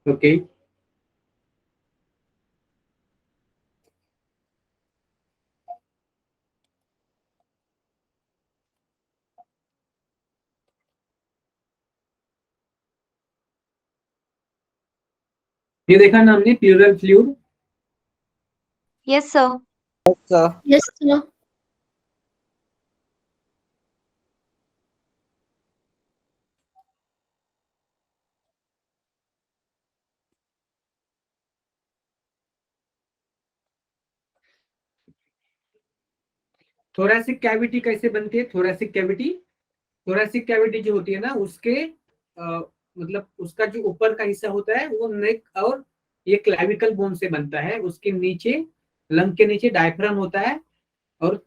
Okay, ये देखा ना हमने pleural fluid. Yes, sir. sir. Yes, sir. Thoracic cavity कैसे बनती है? थोरैसिक कैविटी जो होती है ना, उसके मतलब उसका जो ऊपर का हिस्सा होता है वो नेक और ये क्लैविकल बोन से बनता है। उसके नीचे, लंग के नीचे डायफ्राम होता है, और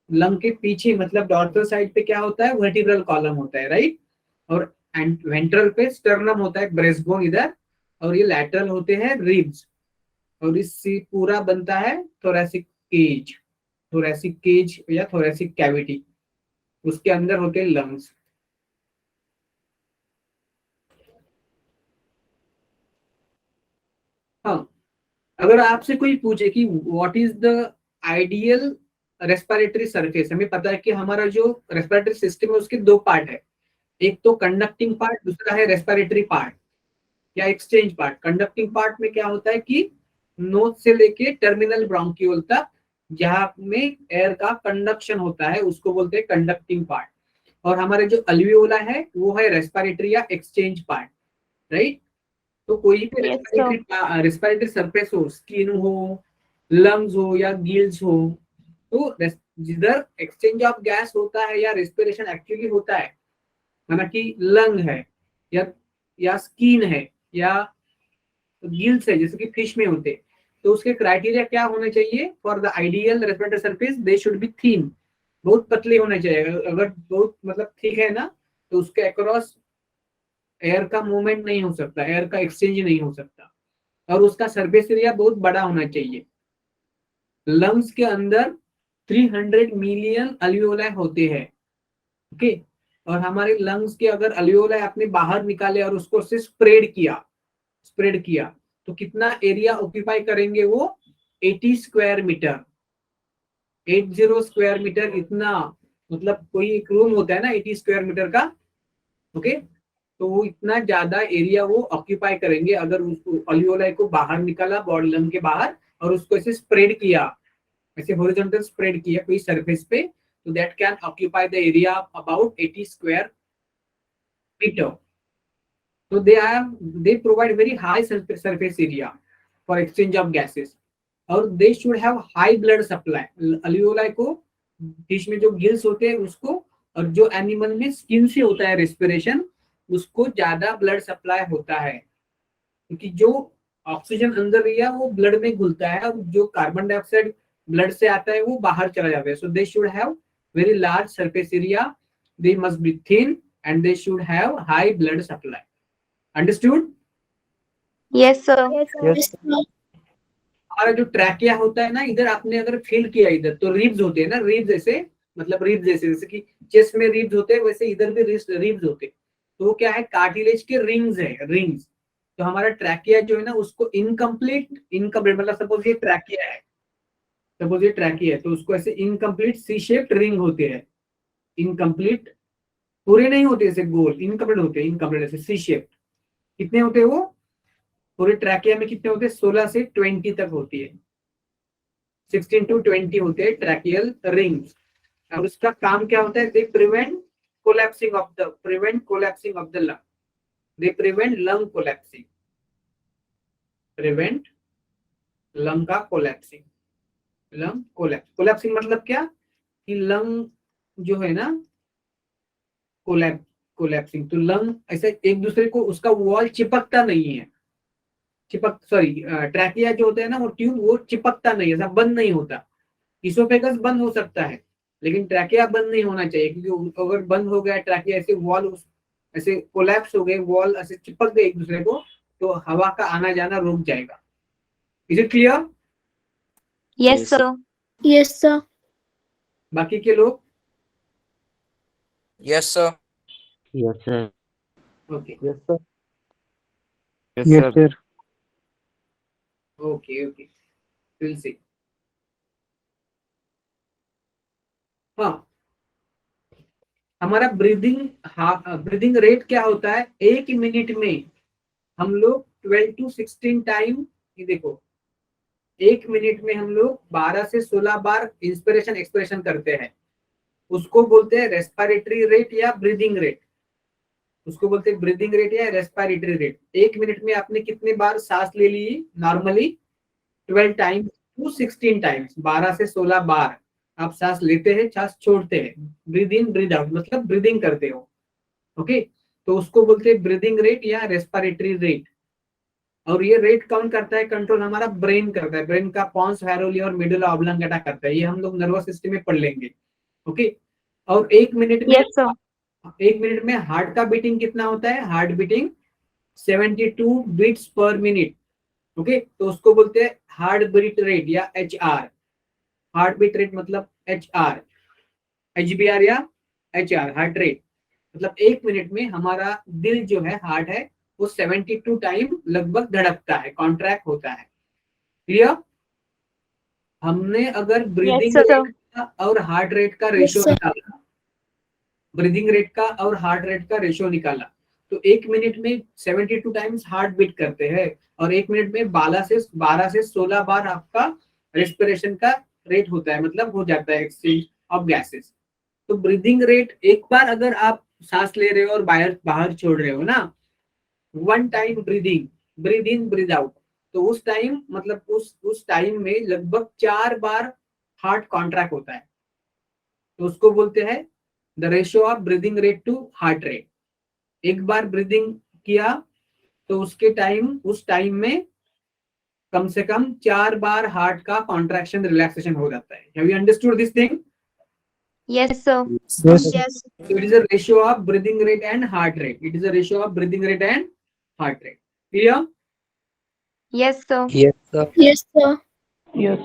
लंग के पीछे मतलब डॉर्सल साइड पे क्या होता है? वर्टिब्रल कॉलम होता है, राइट। और वेंट्रल पे स्टर्नम होता है, ब्रेस्ट बोन इधर, और ये लैटरल होते हैं रिब्स, और इससे पूरा बनता है थोरैसिक केज। थोरैसिक केज या थोरैसिक कैविटी, उसके अंदर होते हैं लंग्स। हाँ, अगर आपसे कोई पूछे कि what is the ideal respiratory surface, हमें पता है कि हमारा जो रेस्पिरेटरी सिस्टम है उसके दो पार्ट है, एक तो कंडक्टिंग पार्ट, दूसरा है रेस्पिरेटरी पार्ट या एक्सचेंज पार्ट। कंडक्टिंग पार्ट में क्या होता है कि नोज से लेके टर्मिनल ब्रोंक्यूल तक जहां में एयर का कंडक्शन होता है उसको बोलते हैं कंडक्टिंग पार्ट। और हमारे जो अल्वियोला है वो है रेस्पिरेटरी या एक्सचेंज पार्ट, राइट। तो कोई भी Yes, sir. रेस्पिरेटरी सरफेस हो, स्किन हो, लंग्स हो या गिल्स हो, तो जिधर एक्सचेंज ऑफ गैस होता है या रेस्पिरेशन एक्चुअली होता है, माना कि लंग है या स्किन है या गिल्स है जैसे कि फिश में होते, तो उसके क्राइटेरिया क्या होने चाहिए? For the ideal respiratory surface they should be thin, बहुत पतले होने चाहिए। अगर बहुत मतलब थिक है ना, तो उसके अक्रॉस एयर का मूवमेंट नहीं हो सकता, एयर का एक्सचेंज नहीं हो सकता, और उसका सरफेस एरिया बहुत बड़ा होना चाहिए। लंग्स के अंदर 300 मिलियन अल्वियोलाई होते हैं, ओके। और हमारे लंग्स के अगर अल्वियोलाई आपने बाहर निकाले और उसको से स्प्रेड किया तो कितना एरिया ऑक्यूपाई करेंगे वो? 80 स्क्वायर मीटर, 80 स्क्वायर मीटर। इतना मतलब कोई एक रूम होता है ना 80 स्क्वायर मीटर का, ओके। तो वो इतना ज्यादा एरिया वो ऑक्यूपाई करेंगे अगर उसको अल्वियोलाई को बाहर निकाला बॉडी लंग के बाहर और उसको ऐसे स्प्रेड किया, ऐसे हॉरिजॉन्टल स्प्रेड किया कोई सरफेस पे, तो that can occupy the area about 80 square metre. So they provide very high surface area for exchange of gases, और they should have high blood supply। Alveoli को फिश में जो गिल्स होते हैं उसको, और जो एनिमल में स्किन से होता है रेस्पिरेशन, उसको ज्यादा ब्लड सप्लाई होता है, क्योंकि जो ऑक्सीजन अंदर लिया वो ब्लड में घुलता है और जो कार्बन डाइऑक्साइड ब्लड से आता है वो बाहर चला जाता है। So they should have very large surface area, they must be thin, and they should have high blood supply. Understood? Yes, sir. Yes, Yes, sir. sir. हमारा जो ट्रैकिया होता है ना, इधर आपने अगर फील किया इधर तो रिब्स होते हैं ना, रिब्स जैसे, मतलब रिब्स जैसे कि चेस्ट में रिब्स होते हैं वैसे इधर भी रिब्स होते हैं। तो वो क्या है? कार्टिलेज के रिंग्स है, रिंग्स। तो हमारा ट्रैकिया जो है ना उसको इनकम्प्लीट मतलब सपोज ये ट्रैकिया है तो उसको ऐसे इनकम्प्लीट सी शेप्ड रिंग होते हैं। इनकम्प्लीट, पूरे नहीं होते ऐसे गोल, इनकम्प्लीट होते हैं, इनकम्प्लीट ऐसे सी शेप्ड। कितने होते हैं वो? पूरे ट्रैकिया में कितने होते हैं? 16 से 20 तक होती है, 16 to 20 होते हैं ट्रैकियल रिंग्स। और उसका काम क्या होता है? They prevent collapsing of the lung, they prevent lung collapsing, prevent lung का कोलैप्सिंग। लंग कोलैप्सिंग मतलब क्या? कि लंग जो है ना कोलैप्सिंग, तो लंग ऐसे एक दूसरे को उसका वॉल चिपकता नहीं है, ट्रैकिया जो होता है ना वो ट्यूब वो चिपकता नहीं है, ऐसा बंद नहीं होता। इसोफेगस बंद हो सकता है लेकिन ट्रैकिया बंद नहीं होना चाहिए, क्योंकि अगर बंद हो गया ट्रैकिया, ऐसे वॉल ऐसे कोलैप्स हो गए, वॉल ऐसे चिपक गए एक दूसरे को, तो हवा का आना जाना रुक जाएगा। Is it clear? Yes, sir. Yes, sir. बाकी के लोग? Yes, sir. Yes, sir. Okay, Yes, sir. Yes, Yes, sir. sir. Okay okay, will see. हाँ, हमारा ब्रीदिंग रेट क्या होता है, एक मिनट में हम लोग 12 to 16 टाइम, ये देखो, एक मिनट में हम लोग 12 से 16 बार इंस्पिरेशन एक्सप्रेशन करते हैं, उसको बोलते हैं रेस्पिरेटरी रेट या ब्रीदिंग रेट। उसको बोलते हैं ब्रीदिंग रेट या रेस्पिरेटरी रेट। एक मिनट में आपने कितने बार सांस ले ली नॉर्मली, 12 टाइम्स टू 16 टाइम्स, 12 से 16 बार आप सांस लेते हैं, सांस छोड़ते हैं, ब्रीद इन ब्रीद आउट, मतलब ब्रीदिंग करते हो। ओके, तो उसको बोलते हैं ब्रीदिंग रेट या रेस्पिरेटरी रेट। और ये रेट कौन करता है, कंट्रोल हमारा ब्रेन करता है, ब्रेन का पॉन्स वैरोली और मिडुला ऑब्लांगेटा करता है, ये हम लोग नर्वस सिस्टम में पढ़ लेंगे। ओके, और एक मिनट में, Yes, sir. एक मिनट में हार्ट का बीटिंग कितना होता है, heart beating 72 beats per minute. Okay, तो उसको बोलते हैं हार्ट बीट रेट या HR। हार्ट बीट रेट मतलब HR, HBR या HR, हार्ट रेट मतलब एक मिनट में हमारा दिल जो है, हार्ट है, वो 72 टाइम लगभग धड़कता है, कॉन्ट्रैक्ट होता है। क्लियर? हमने अगर Yes, ब्रीदिंग sir. रेट का और हार्ट रेट का रेशियो निकाला, ब्रीदिंग रेट का और हार्ट रेट का रेशियो निकाला, तो एक मिनट में 72 टाइम्स हार्ट बीट करते हैं, और एक मिनट में 12 से 16 बार आपका रेस्पिरेशन का रेट होता है, मतलब हो जाता है एक्सचेंज ऑफ गैसेस। तो ब्रीदिंग रेट, एक बार अगर आप सांस ले रहे हो और बाहर बाहर छोड़ रहे हो ना, one time breathing, breathe in breathe out, तो उस टाइम मतलब उस टाइम में लगभग 4 बार हार्ट कॉन्ट्रैक्ट होता है, तो उसको बोलते हैं the ratio of breathing rate to heart rate. एक बार ब्रीदिंग किया तो उस टाइम में कम से कम 4 बार हार्ट का कॉन्ट्रैक्शन रिलैक्सेशन हो जाता है। Have you understood this thing? Yes, sir. Yes, sir. Yes. So it is a ratio of breathing rate and heart rate. It is a ratio of breathing rate and heart rate. Clear? Yes, sir. Yes, sir. Yes, sir. Yes.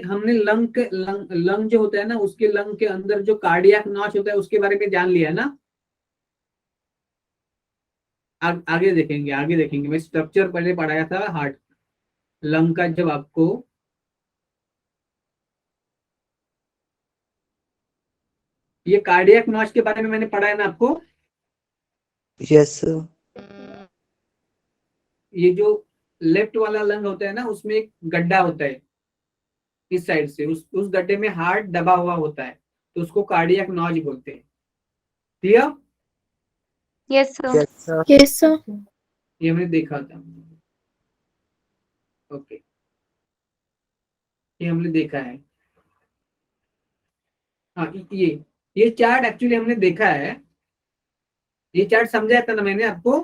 हमने lung जो होता है ना, उसके lung के अंदर जो cardiac notch होता है उसके बारे में जान लिया ना। आगे देखेंगे। मैं स्ट्रक्चर पहले पढ़ाया था हार्ट लंग का, जब आपको ये कार्डियक नॉच के बारे में मैंने पढ़ाया ना आपको। Yes, sir. ये जो लेफ्ट वाला लंग होता है ना, उसमें एक गड्ढा होता है इस साइड से, उस गड्ढे में हार्ट दबा हुआ होता है, तो उसको कार्डियक नॉच बोलते हैं। Clear? Yes, sir. Yes, sir. Yes, sir. ये हमने देखा था। ओके, ये हमने देखा है। हाँ, ये चार्ट एक्चुअली हमने देखा है। ये चार्ट समझाया था ना मैंने आपको।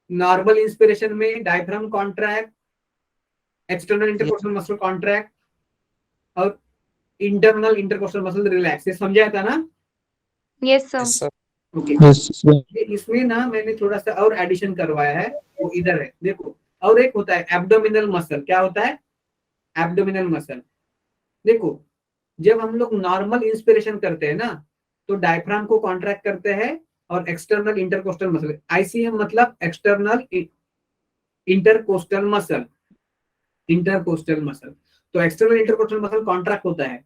नॉर्मल इंस्पिरेशन में diaphragm contract, external intercostal muscle contract और इंटरनल इंटरकोस्टल मसल रिलैक्स, ये समझाया था ना। Yes, sir. Yes, sir. Okay, Yes, sir. इसमें ना मैंने थोड़ा सा और एडिशन करवाया है, वो इधर है देखो। और एक होता है एब्डोमिनल मसल। क्या होता है? Abdominal muscle. देखो, जब हम लोग नॉर्मल इंस्पिरेशन करते हैं ना, तो डायफ्राम को कॉन्ट्रैक्ट करते हैं और एक्सटर्नल इंटरकोस्टल मसल, ICM मतलब external intercostal muscle, intercostal muscle. तो एक्सटर्नल इंटरकोस्टल मसल कॉन्ट्रैक्ट होता है,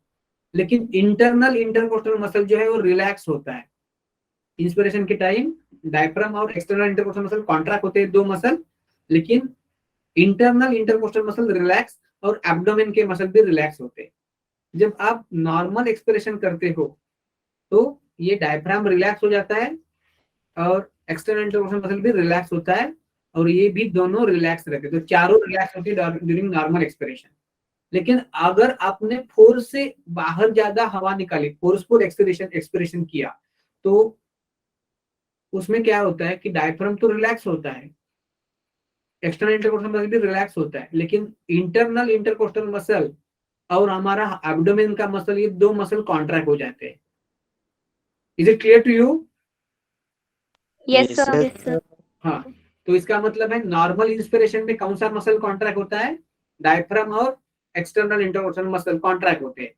लेकिन इंटरनल इंटरकोस्टल मसल जो है वो रिलैक्स होता है। इंस्पिरेशन के टाइम डायफ्राम और एक्सटर्नल इंटरकोस्टल मसल कॉन्ट्रैक्ट होते हैं, दो मसल, लेकिन इंटरनल इंटरकोस्टल मसल रिलैक्स और एब्डोमेन के मसल भी रिलैक्स होते हैं। जब आप नॉर्मल एक्सपिरेशन करते हो तो ये डायफ्राम रिलैक्स हो जाता है और एक्सटर्नल इंटरकोस्टल मसल भी रिलैक्स होता है, और ये भी दोनों रिलैक्स रहते हैं, तो चारों रिलैक्स होती है ड्यूरिंग नॉर्मल एक्सपिरेशन। लेकिन अगर आपने फोर्स से बाहर ज्यादा हवा निकाली, फोर्सफुल एक्सपिरेशन किया, तो उसमें क्या होता है कि डायफ्राम तो रिलैक्स होता है, एक्सटर्नल इंटरकोस्टल मसल भी रिलैक्स होता है, लेकिन इंटरनल इंटरकोस्टल मसल और हमारा एब्डोमेन का मसल, ये दो मसल कॉन्ट्रैक्ट हो जाते हैं। Is it clear to you? Yes, Yes, sir. sir. Yes, sir. हाँ, तो इसका मतलब है नॉर्मल इंस्पिरेशन में कौन सा मसल कॉन्ट्रैक्ट होता है? डायफ्राम और एक्सटर्नल इंटरकोस्टल मसल कॉन्ट्रैक्ट होते हैं।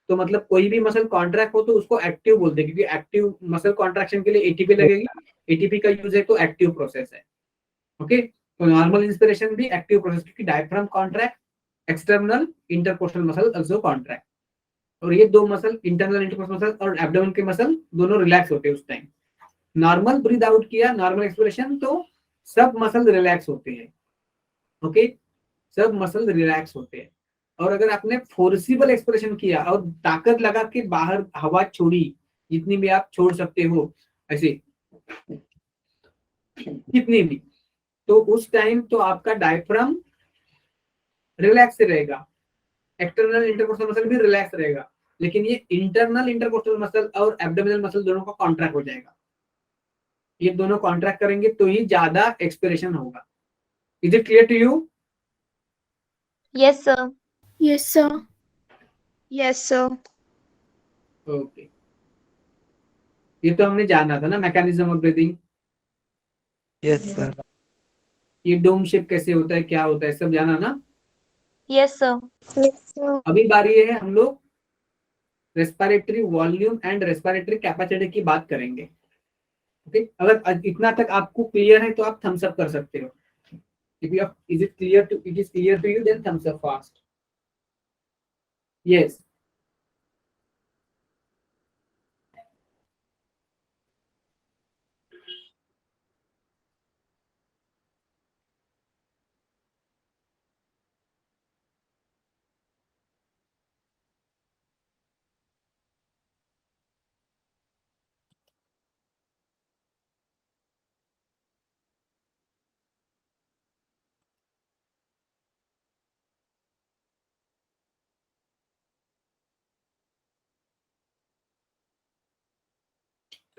तो मतलब कोई भी मसल कॉन्ट्रैक्ट हो तो उसको एक्टिव बोलते हैं, क्योंकि एक्टिव मसल कॉन्ट्रैक्शन के लिए ATP लगेगी, ATP का यूज है तो एक्टिव प्रोसेस है। ओके, तो नॉर्मल इंस्पिरेशन भी एक्टिव प्रोसेस, क्योंकि diaphragm contract, external intercostal muscle also contract, और ये दो मसल इंटरनल इंटरकोस्टल मसल और एब्डोमेन के मसल दोनों रिलैक्स होते हैं उस टाइम। नॉर्मल ब्रीद आउट किया, नॉर्मल एक्सपिरेशन, तो सब मसल रिलैक्स होते हैं। ओके, सब मसल रिलैक्स होते हैं। और अगर आपने फोर्सिबल एक्सप्रेशन किया और ताकत लगा के बाहर हवा छोड़ी, जितनी भी आप छोड़ सकते हो ऐसे, कितनी भी, तो उस टाइम तो आपका डायफ्राम रिलैक्स रहेगा, एक्सटर्नल इंटरकोस्टल मसल भी रिलैक्स रहेगा, लेकिन ये इंटरनल इंटरकोस्टल मसल और एब्डोमिनल मसल दोनों का कॉन्ट्रैक्ट हो जाएगा। ये दोनों कॉन्ट्रैक्ट करेंगे तो ही ज्यादा एक्सपिरेशन होगा। Is it clear to you? Yes, sir. Yes, sir. Yes, sir. Okay, ये तो हमने जाना था ना mechanism of breathing. Yes, sir. ये डोम शेप कैसे होता है, क्या होता है, सब जाना ना। Yes, sir. Yes, sir. अभी बारी है हम लोग respiratory volume and respiratory capacity की बात करेंगे। ओके, अगर इतना तक आपको क्लियर है तो आप थम्स अप कर सकते हो। If you is it clear to, it is clear to you, then thumbs up fast. Yes,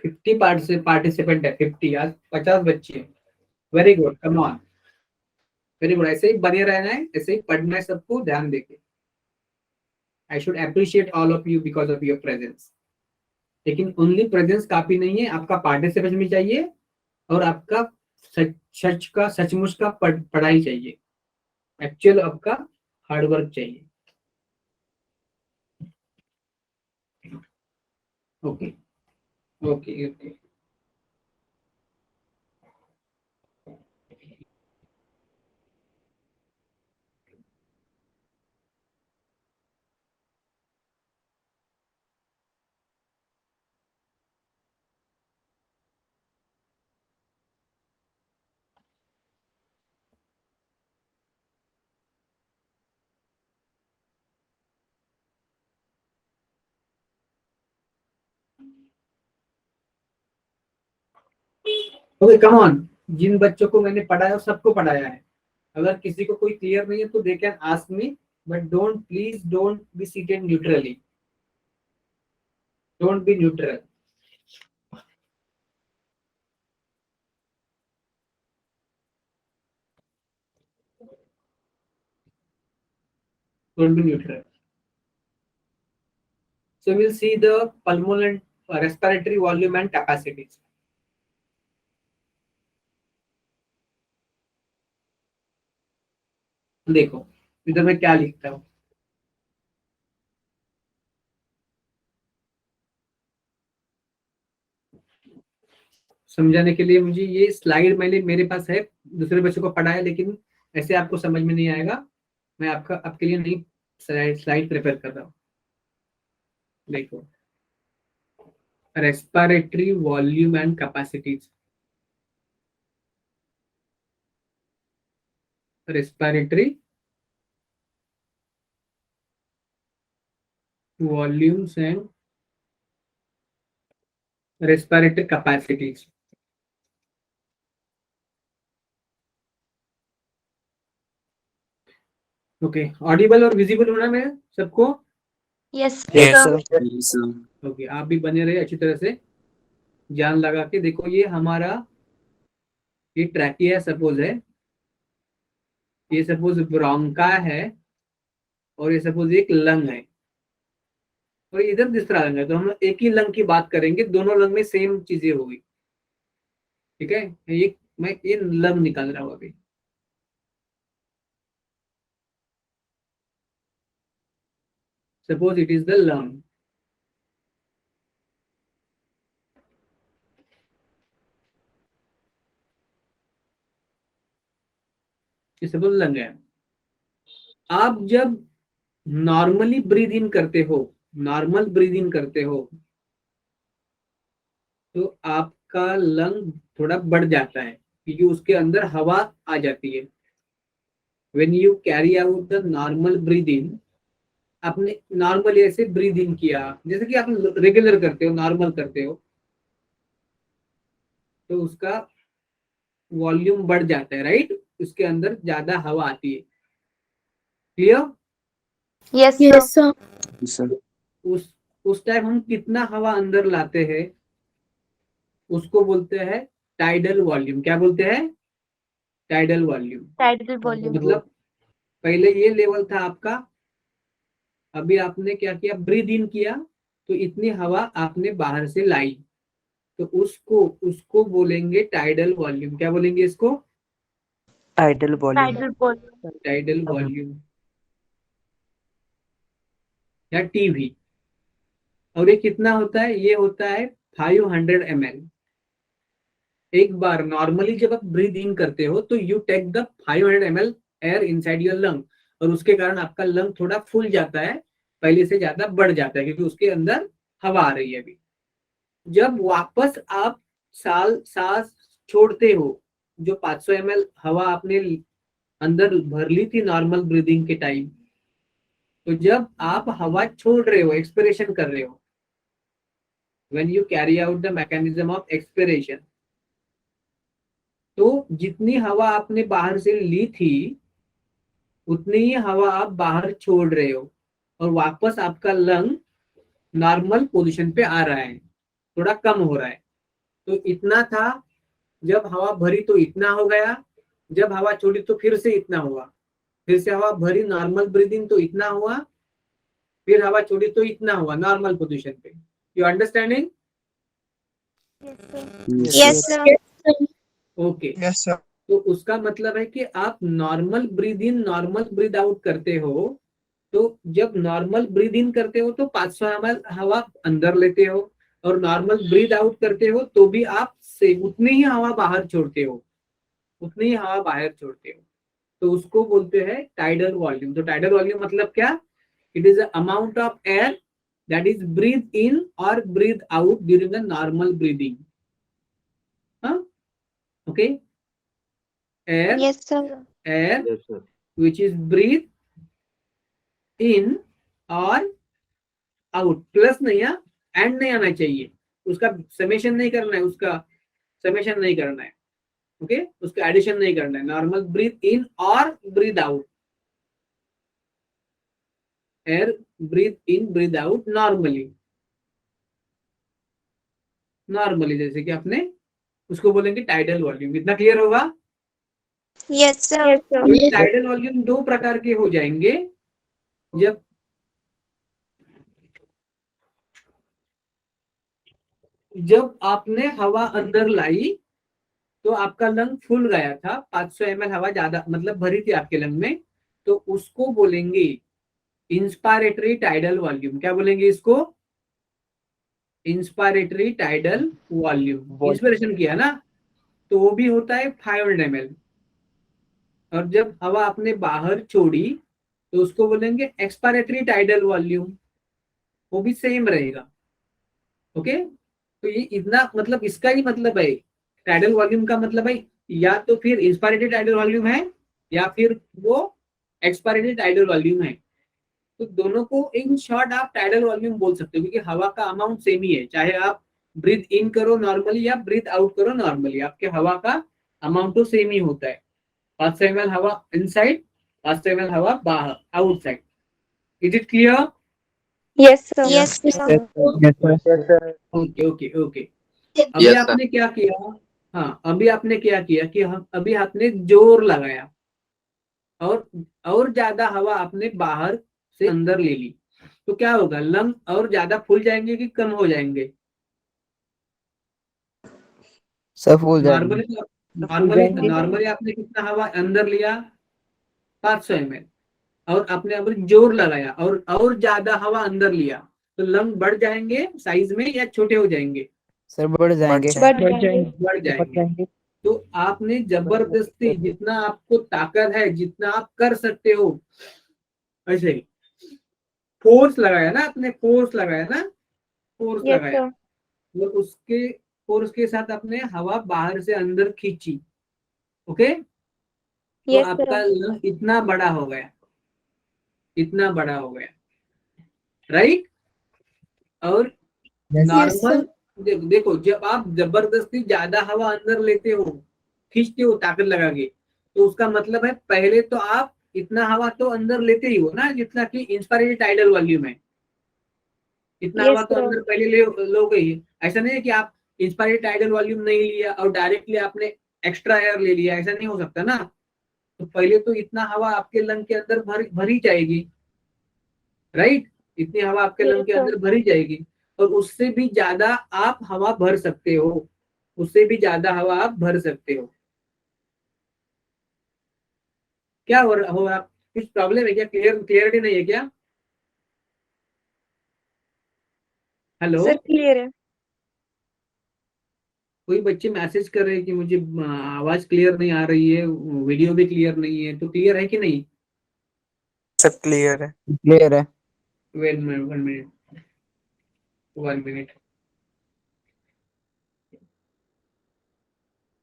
fifty participant है, 50, आज 50 बच्चे। Very good, come on, very good. ऐसे ही बने रहना है, ऐसे ही पढ़ना है सबको ध्यान देके। I should appreciate all of you because of your presence. लेकिन ओनली प्रेजेंस काफी नहीं है, आपका पार्टिसिपेशन भी चाहिए और आपका सच सच का सचमुच का पढ़ाई चाहिए, एक्चुअल आपका हार्डवर्क चाहिए। Okay okay okay. Okay, come on. जिन बच्चों को मैंने पढ़ाया सबको पढ़ाया है। अगर किसी को कोई क्लियर नहीं है तो they can ask me, but don't, please don't be seated neutrally, don't be neutral. Don't be neutral. So we'll see the pulmonary respiratory volume and capacities. देखो इधर मैं क्या लिखता हूँ, समझाने के लिए मुझे ये स्लाइड मैंने मेरे पास है, दूसरे बच्चों को पढ़ाया, लेकिन ऐसे आपको समझ में नहीं आएगा। मैं आपके लिए नई स्लाइड प्रिपेयर कर रहा हूँ। देखो, respiratory volume and capacities, respiratory volumes and respiratory capacities. Okay, Audible और विजिबल होना है सबको? Yes, Yes, sir. sir. Yes, sir. Okay, आप भी बने रहे अच्छी तरह से, ध्यान लगा के। देखो ये हमारा, ये ट्रैकिया सपोज है, ये सपोज ब्रोंका है, और ये सपोज एक लंग है, और इधर दूसरा लंग है। तो हम लोग एक ही लंग की बात करेंगे, दोनों लंग में सेम चीजें होगी। ठीक है, ये मैं ये लंग निकाल रहा हूँ अभी। Suppose it is the lung. Suppose lung है। आप जब नॉर्मली ब्रीद इन करते हो, नॉर्मल ब्रीद इन करते हो, तो आपका लंग थोड़ा बढ़ जाता है क्योंकि उसके अंदर हवा आ जाती है। When you carry out the normal breathe in, आपने नॉर्मली ऐसे ब्रीद इन किया जैसे कि आप रेगुलर करते हो, नॉर्मल करते हो, तो उसका वॉल्यूम बढ़ जाता है, राइट? उसके अंदर ज्यादा हवा आती है। Clear? Yes, Yes, sir. sir. उस टाइम हम कितना हवा अंदर लाते हैं उसको बोलते हैं टाइडल वॉल्यूम। क्या बोलते हैं? Tidal volume. Tidal volume. मतलब पहले ये लेवल था आपका, अभी आपने क्या किया, ब्रीद इन किया तो इतनी हवा आपने बाहर से लाई, तो उसको बोलेंगे टाइडल वॉल्यूम। क्या बोलेंगे इसको? Tidal volume. Tidal volume. Tidal volume या टीवी। और ये कितना होता है? ये होता है 500 ml। एक बार नॉर्मली जब आप ब्रीद इन करते हो तो you take the 500 ml air inside your lung, और उसके कारण आपका लंग थोड़ा फूल जाता है, पहले से ज्यादा बढ़ जाता है क्योंकि उसके अंदर हवा आ रही है अभी। जब वापस आप सांस छोड़ते हो, जो 500 ml हवा आपने अंदर भर ली थी नॉर्मल ब्रीदिंग के टाइम, तो जब आप हवा छोड़ रहे हो, एक्सपिरेशन कर रहे हो, when you carry out the mechanism of expiration, तो जितनी हवा आपने बाहर से ली थी उतनी ही हवा आप बाहर छोड़ रहे हो, और वापस आपका लंग नॉर्मल पोजीशन पे आ रहा है, थोड़ा कम हो रहा है। तो इतना था, जब हवा भरी तो इतना हो गया, जब हवा छोड़ी तो फिर से इतना हुआ, फिर से हवा भरी नॉर्मल ब्रीदिंग तो इतना हुआ, फिर हवा छोड़ी तो इतना हुआ नॉर्मल पोजीशन पे। You understanding? Yes, sir. Okay. Yes, sir. तो उसका मतलब है कि आप normal breathe in normal breathe out करते हो, तो जब नॉर्मल ब्रीद इन करते हो तो 500 ml हवा अंदर लेते हो, और नॉर्मल ब्रीद आउट करते हो तो भी आप से उतनी ही हवा बाहर छोड़ते हो, उतनी ही हवा बाहर छोड़ते हो। तो उसको बोलते हैं टाइडल वॉल्यूम। तो टाइडल वॉल्यूम मतलब क्या? It is the amount of air that is breathed in or breathed out during a normal breathing. Okay, air Yes, sir. Yes, sir. Which is breathed in or out, plus नहीं है, and नहीं आना चाहिए, उसका summation नहीं करना है, उसका समेशन नहीं करना है, ओके, उसका एडिशन नहीं करना है। नॉर्मल ब्रीथ इन और ब्रीथ आउट, एयर ब्रीथ इन ब्रीथ आउट नॉर्मली, जैसे कि आपने उसको बोलेंगे टाइडल वॉल्यूम। इतना क्लियर होगा? Yes, sir. टाइडल वॉल्यूम दो प्रकार के हो जाएंगे। जब आपने हवा अंदर लाई तो आपका लंग फुल गया था, 500 ml हवा ज्यादा मतलब भरी थी आपके लंग में, तो उसको बोलेंगे इंस्पायरेटरी टाइडल वॉल्यूम। क्या बोलेंगे इसको? Inspiratory tidal volume. इंस्पिरेशन किया ना, तो वो भी होता है 500 ml। और जब हवा आपने बाहर छोड़ी तो उसको बोलेंगे एक्सपायरेटरी टाइडल वॉल्यूम, वो भी सेम रहेगा। ओके, तो ये इतना मतलब इसका ही मतलब है, टाइडल वॉल्यूम का मतलब है या तो फिर इंस्पायरेटरी टाइडल वॉल्यूम है या फिर वो एक्सपायरेटरी टाइडल वॉल्यूम है। तो दोनों को इन शॉर्ट आप टाइडल वॉल्यूम बोल सकते हो, क्योंकि हवा का अमाउंट सेम ही है, चाहे आप ब्रीथ इन करो नॉर्मली या ब्रीथ आउट करो नॉर्मली, आपके हवा का अमाउंट तो सेम ही होता है। 500 ml हवा इनसाइड, 500 ml हवा बाहर, outside. Is it clear? Yes, sir. Yes, sir. Okay okay okay. अभी आपने क्या किया? हाँ, अभी आपने क्या किया कि अभी आपने जोर लगाया और ज्यादा हवा आपने बाहर से अंदर ले ली, तो क्या होगा? लंग और ज्यादा फूल जाएंगे कि कम हो जाएंगे? सब फूल जाएंगे। नॉर्मली आपने कितना हवा अंदर लिया? 500 ml, और आपने अब जोर लगाया और ज्यादा हवा अंदर लिया, तो लंग बढ़ जाएंगे साइज में या छोटे हो जाएंगे? सर बढ़ जाएंगे। बढ़ जाएंगे। तो आपने जबरदस्ती जितना आपको ताकत है, जितना आप कर सकते हो, ऐसे फोर्स लगाया ना, आपने फोर्स लगाया ना, फोर्स Yes, लगाया, sir. और उसके फोर्स के साथ आपने हवा बाहर से अंदर खींची। ओके, तो Yes, आपका sir. लंग इतना बड़ा हो गया, इतना बड़ा हो गया, राइट। और Yes, नॉर्मल, sir. देखो जब आप जबरदस्ती ज्यादा हवा अंदर लेते हो, खींचते हो ताकत लगा के, तो उसका मतलब है पहले तो आप इतना हवा तो अंदर लेते ही हो ना, जितना कि इंस्पायरेटरी टाइडल वॉल्यूम है, इतना हवा Yes, तो sir. अंदर पहले ले लोगे ही। ऐसा नहीं है कि आप इंस्पायरेटरी टाइडल वॉल्यूम नहीं लिया और डायरेक्टली आपने एक्स्ट्रा एयर ले लिया, ऐसा नहीं हो सकता ना। तो पहले तो इतना हवा आपके लंग के अंदर भरी जाएगी, राइट, इतनी हवा आपके लंग Yes, के sir. अंदर भरी जाएगी, और उससे भी ज्यादा आप हवा भर सकते हो, उससे भी ज्यादा हवा आप भर सकते हो। क्या हो आप, कुछ प्रॉब्लम है क्या, क्लियरिटी नहीं है क्या? हेलो, Sir, clear है. कोई बच्चे मैसेज कर रहे हैं कि मुझे आवाज क्लियर नहीं आ रही है, वीडियो भी क्लियर नहीं है, तो क्लियर है कि नहीं? सब क्लियर है। क्लियर है। वेट मिनट, 1 मिनट, 1 मिनट,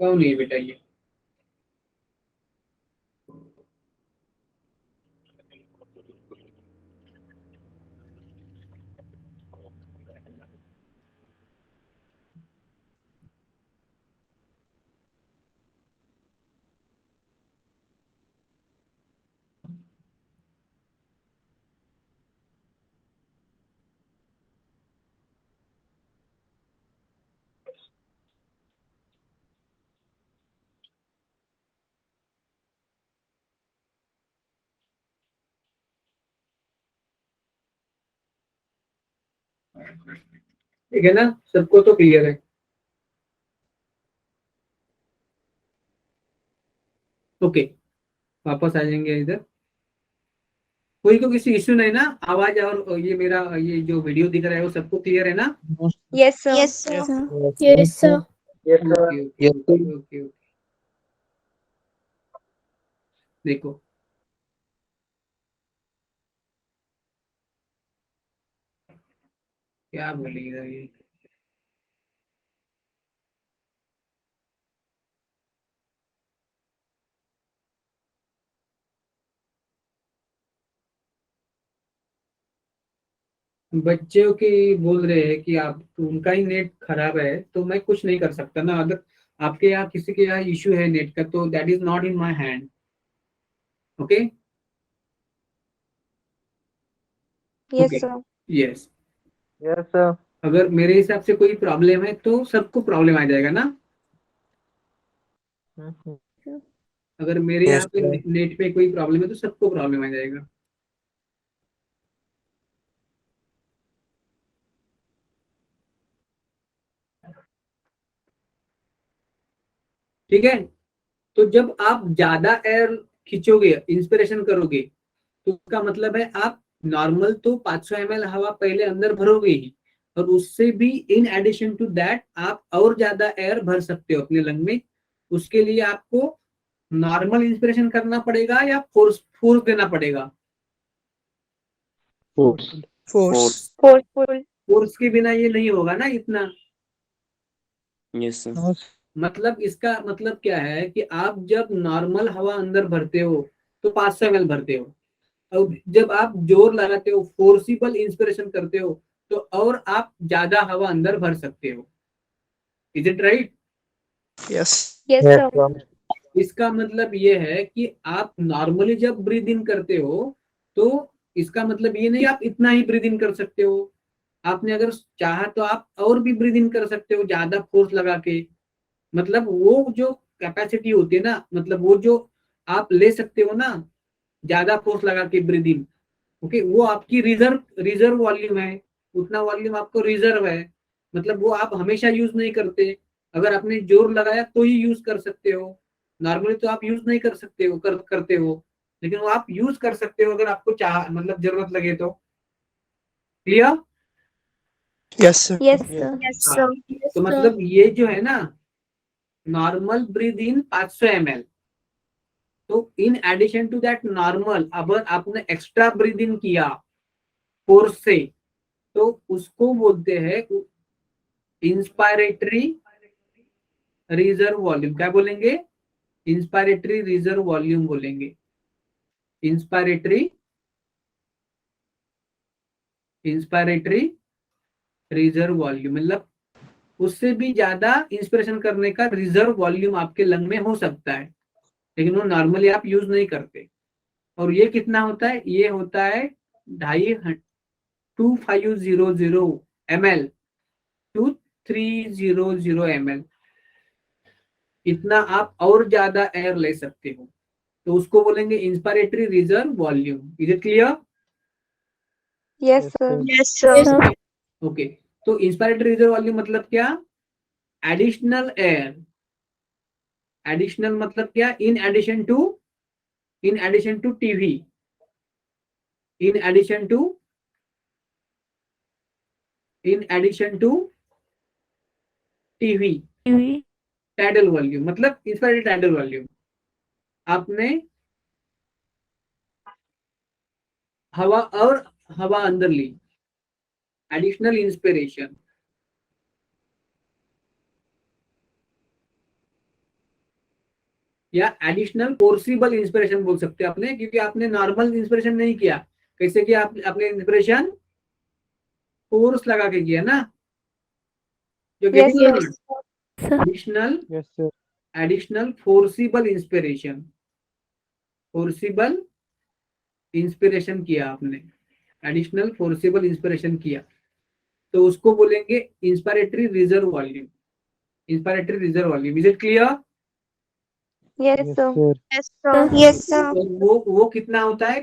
कौन है बेटा ये? ठीक है ना, सबको तो क्लियर है? ओके, वापस आ जाएंगे इधर। कोई को किसी इश्यू नहीं ना, आवाज और ये मेरा ये जो वीडियो दिख रहा है वो सबको क्लियर है ना? Yes, sir. Yes, sir. Yes, sir. Okay okay Yes, sir. Okay okay okay. देखो, क्या बोलेगा ये? बच्चों की बोल रहे हैं कि आप, उनका ही नेट खराब है, तो मैं कुछ नहीं कर सकता ना। अगर आपके यहाँ किसी के यहाँ इश्यू है नेट का, तो that is not in my hand. Okay Yes, okay, sir. Yes. Yes sir. अगर मेरे हिसाब से कोई प्रॉब्लम है तो सबको प्रॉब्लम आ जाएगा ना। अगर मेरे यस यहाँ पे नेट पे कोई प्रॉब्लम है तो सबको प्रॉब्लम आ जाएगा। ठीक है, तो जब आप ज्यादा एयर खींचोगे, इंस्पिरेशन करोगे, तो उसका मतलब है आप नॉर्मल तो 500 ml हवा पहले अंदर भरोगे ही, और उससे भी इन एडिशन टू दैट आप और ज्यादा एयर भर सकते हो अपने लंग में। उसके लिए आपको नॉर्मल इंस्पिरेशन करना पड़ेगा या फोर्स फोर्स देना पड़ेगा? फोर्स। फोर्स। Forceful. फोर्स के बिना ये नहीं होगा ना इतना। Yes sir. मतलब इसका मतलब क्या है कि आप जब नॉर्मल हवा अंदर भरते हो तो 500 ml भरते हो, और जब आप जोर लगाते हो, फोर्सिबल इंस्पिरेशन करते हो, तो और आप ज्यादा हवा अंदर भर सकते हो। Is it right? Yes. Yes, yes sir. Sir. इसका मतलब ये है कि आप नॉर्मली जब ब्रीद इन करते हो, तो इसका मतलब ये नहीं आप इतना ही ब्रीद इन कर सकते हो। आपने अगर चाहा तो आप और भी ब्रीद इन कर सकते हो ज्यादा फोर्स लगा के। मतलब वो जो कैपेसिटी होती है ना, मतलब वो जो आप ले सकते हो ना, ज्यादा फोर्स लगा के ब्रीद इन, ओके, वो आपकी रिजर्व रिजर्व वॉल्यूम है। उतना वॉल्यूम आपको रिजर्व है, मतलब वो आप हमेशा यूज नहीं करते। अगर आपने जोर लगाया तो ही यूज कर सकते हो, नॉर्मली तो आप यूज नहीं कर सकते हो, करते हो, लेकिन वो आप यूज कर सकते हो अगर आपको चाह, मतलब जरूरत लगे तो। Clear? Yes sir. Yes, sir. Yes, हाँ, sir. Yes, तो sir. मतलब ये जो है ना, नॉर्मल ब्रीद इन 500 ml, तो in addition to that normal अब आपने एक्स्ट्रा ब्रीद इन किया फोर्स से, तो उसको बोलते हैं इंस्पायरेटरी रिजर्व वॉल्यूम। क्या बोलेंगे? इंस्पायरेटरी रिजर्व वॉल्यूम बोलेंगे। इंस्पायरेटरी रिजर्व वॉल्यूम मतलब उससे भी ज्यादा इंस्पिरेशन करने का रिजर्व वॉल्यूम आपके लंग में हो सकता है, लेकिन वो नॉर्मली आप यूज नहीं करते। और ये कितना होता है? ये होता है 2500 ml टू 300 ml। इतना आप और ज्यादा एयर ले सकते हो, तो उसको बोलेंगे inspiratory reserve volume. Is it clear? Yes, sir. Yes, sir. Okay, तो इंस्पायरेटरी रिजर्व वॉल्यूम मतलब क्या? Additional air. एडिशनल मतलब क्या? In addition to TV, in addition to TV tidal volume, मतलब इंस्पायरेटरी टाइडल वॉल्यूम। आपने हवा अंदर ली, एडिशनल इंस्पिरेशन, या एडिशनल फोर्सिबल इंस्पिरेशन बोल सकते हैं आपने, क्योंकि आपने नॉर्मल इंस्पिरेशन नहीं किया। कैसे किया? आपने इंस्पिरेशन फोर्स लगा के किया ना। जो Yes, sir. Additional Yes, sir. Additional forcible inspiration किया आपने, एडिशनल फोर्सिबल इंस्पिरेशन किया, तो उसको बोलेंगे inspiratory reserve volume. Inspiratory reserve volume. Is it clear? Yes, sir. Yes, sir. Yes, sir. वो कितना होता है?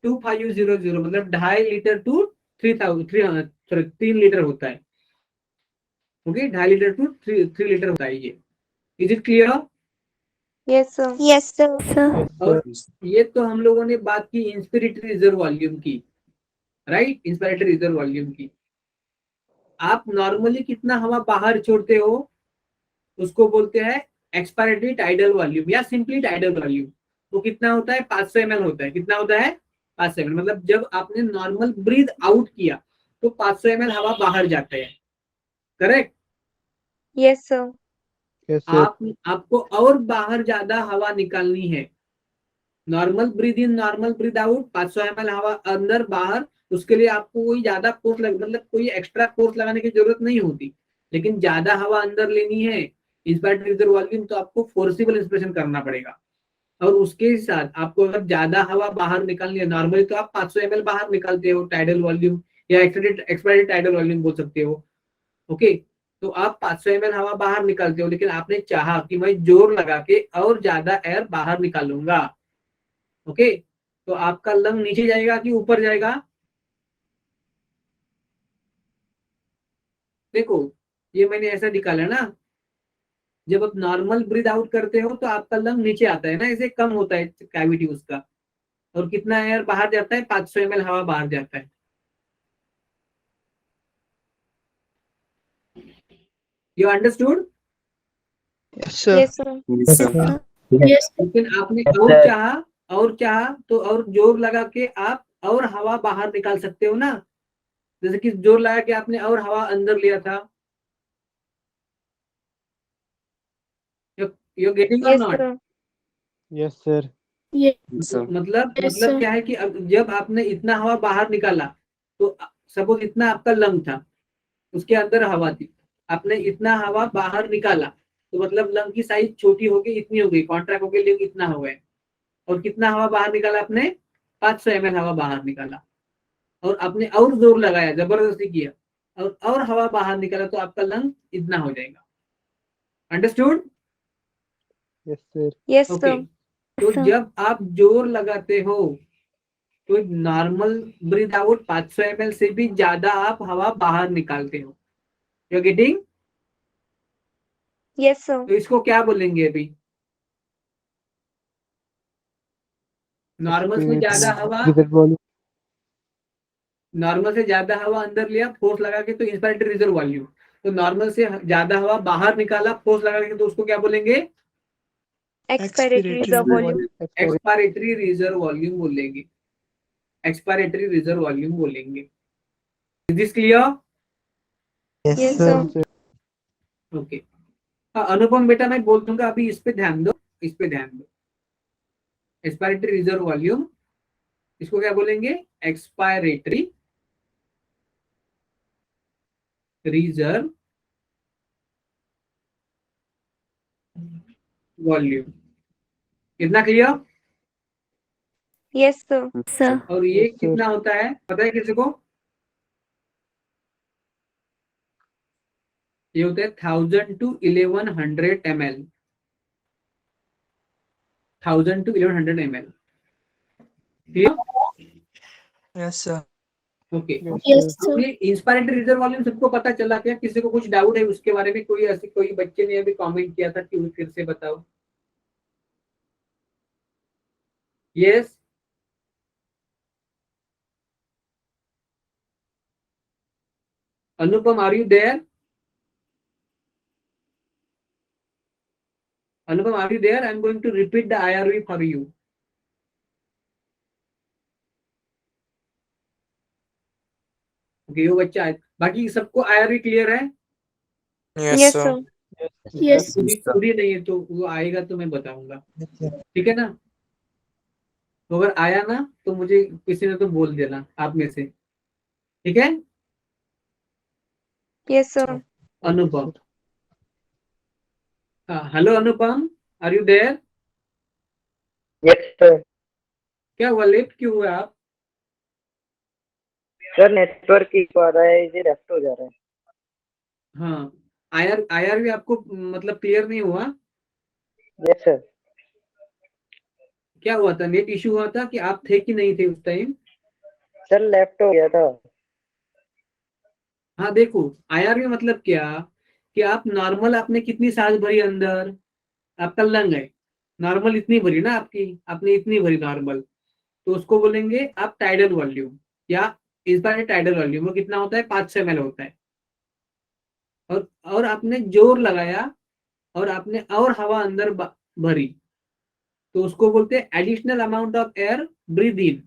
2500 मतलब 2.5 लीटर टू 3 लीटर होता है। ओके, 2.5 लीटर टू 3 लीटर होता है ये। Is it clear? Yes, sir. Yes, sir. और ये तो हम लोगों ने बात की इंस्पिरेटरी रिजर्व वॉल्यूम की, राइट? इंस्पिरेटरी रिजर्व वॉल्यूम की। आप नॉर्मली कितना हवा बाहर छोड़ते हो उसको बोलते हैं एक्सपायरेटरी टाइडल वॉल्यूम या सिंपली टाइडल वॉल्यूम। वो कितना होता है? 500 ml होता है। कितना होता है? 500 ml। मतलब जब आपने नॉर्मल ब्रीद आउट किया तो 500 ml हवा बाहर जाता है। Correct? Yes, sir. Yes, sir. आपको और बाहर ज्यादा हवा निकालनी है। Normal breathe in, normal breathe out, 500 ml हवा अंदर बाहर। उसके लिए आपको कोई ज्यादा फोर्स मतलब कोई एक्स्ट्रा फोर्स लगाने की जरूरत नहीं होती, लेकिन ज्यादा हवा अंदर लेनी है इंस्पायरेटरी रिजर्व वॉल्यूम, तो आपको फोर्सिबल इंस्पिरेशन करना पड़ेगा। और उसके साथ आपको अगर ज्यादा हवा बाहर निकालनी है, नॉर्मली तो आप 500 ml बाहर निकालते हो टाइडल वॉल्यूम या एक्सपायरेटरी टाइडल वॉल्यूम बोल सकते हो। ओके, तो आप 500 ml हवा बाहर निकालते हो, लेकिन आपने चाहा कि मैं जोर लगा के और ज्यादा एयर बाहर निकालूंगा। ओके, तो आपका लंग नीचे जाएगा कि ऊपर जाएगा? देखो, ये मैंने ऐसा निकाला ना, जब आप नॉर्मल ब्रीद आउट करते हो तो आपका लंग नीचे आता है ना, ऐसे कम होता है कैविटी उसका। और कितना एयर बाहर जाता है? 500 ml हवा बाहर जाता है। You understood? Yes, sir. Yes, sir. Yes, sir. Yes. लेकिन आपने Yes, और sir. चाहा तो और जोर लगा के आप और हवा बाहर निकाल सकते हो ना। जैसे कि जोर लगा के आपने और हवा अंदर लिया था। यू गेटिंग और Yes, not? sir. Yes, sir. Yes. Sir. Yes, मतलब sir. क्या है कि जब आपने इतना हवा बाहर निकाला, तो सपोज इतना आपका लंग था, उसके अंदर हवा थी, आपने इतना हवा बाहर निकाला, तो मतलब लंग की साइज छोटी हो गई, इतनी हो गई, कॉन्ट्रैक्ट हो गई, लंग इतना हो गया। और कितना हवा बाहर निकाला आपने? 500 ml हवा बाहर निकाला। और आपने और जोर लगाया, जबरदस्ती किया, और हवा बाहर निकाला, तो आपका लंग इतना हो जाएगा। Understood? Yes, sir. Yes, okay, sir. तो जब आप जोर लगाते हो तो नॉर्मल ब्रीथ आउट 500 ml से भी ज्यादा आप हवा बाहर निकालते हो। You getting? Yes, sir. तो इसको क्या बोलेंगे अभी? नॉर्मल से ज्यादा हवा, Reserve volume. नॉर्मल से ज्यादा हवा अंदर लिया फोर्स लगा के, तो इंस्पायरेटरी रिजर्व वॉल्यूम। तो नॉर्मल से ज्यादा हवा बाहर निकाला फोर्स लगा के, तो उसको क्या बोलेंगे? Expiratory reserve volume. Expiratory reserve volume बोलेंगे, एक्सपायरेटरी रिजर्व वॉल्यूम बोलेंगे। Is this clear? Yes, Yes, sir. sir. Okay. हाँ अनुपम बेटा, मैं बोल दूंगा अभी, इस पे ध्यान दो, इस पे ध्यान दो। एक्सपायरेटरी रिजर्व वॉल्यूम, इसको क्या बोलेंगे? Expiratory reserve volume. कितना क्लियर? Yes, sir. sir, और ये Yes, sir. कितना होता है पता है किसी को? ये होता है 1000 to 1100 ml, 1000 to 1100 ml। Clear? Yes, sir. Okay. yes, sir, ये इंस्पायरेटरी रिजर्व वॉल्यूम सबको पता चला क्या? किसी को कुछ डाउट है उसके बारे में? कोई ऐसी, कोई बच्चे ने अभी कमेंट किया था कि वो फिर से बताओ। Yes, Anupam, are you there? Anupam, are you there? I am going to repeat the IRV for you. Okay, वो बच्चा है, बाकी सबको IRV क्लियर है? Yes, sir. yes, खुद ही नहीं है तो वो आएगा तो मैं बताऊंगा, Yes, sir. ठीक है ना? तो अगर आया ना तो मुझे किसी ने तो बोल देना आप में से, ठीक है? Yes, sir. अनुपम, हाँ hello Anupam, are you there? Yes sir. क्या हुआ, लेट क्यों हुआ आप? सर नेटवर्क इशू आ रहा है, ये लेफ्ट हो जा रहा है। हाँ, IRV आपको मतलब क्लियर नहीं हुआ? Yes sir. क्या हुआ था, नेट इशू हुआ था कि आप थे कि नहीं थे उस टाइम? सर लेफ्ट हो गया था। हाँ देखो, IRV मतलब क्या कि आप नॉर्मल, आपने कितनी सांस भरी अंदर, आपका लंग है नॉर्मल इतनी भरी ना, आपने इतनी भरी नॉर्मल, तो उसको बोलेंगे आप टाइडल वॉल्यूम या इंस्पायरेट टाइडल वॉल्यूम। वो कितना होता है? 500 ml होता है। और आपने जोर लगाया और आपने और हवा अंदर भरी, तो उसको बोलते हैं additional amount of air breathe in.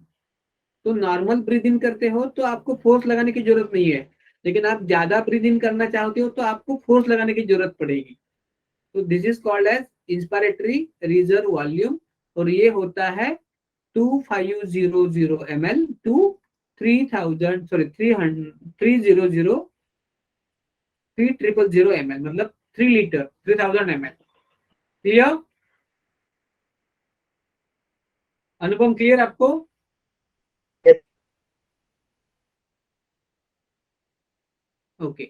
तो नॉर्मल ब्रीथ इन करते हो तो आपको फोर्स लगाने की जरूरत नहीं है, लेकिन आप ज्यादा ब्रीथ इन करना चाहते हो तो आपको फोर्स लगाने की जरूरत पड़ेगी। तो this is called as inspiratory reserve volume, और ये होता है 2500 ml टू 3000, सॉरी 300 3000 ml, मतलब 3 लीटर 3000 ml। क्लियर? अनुपम क्लियर आपको? Yes. ओके,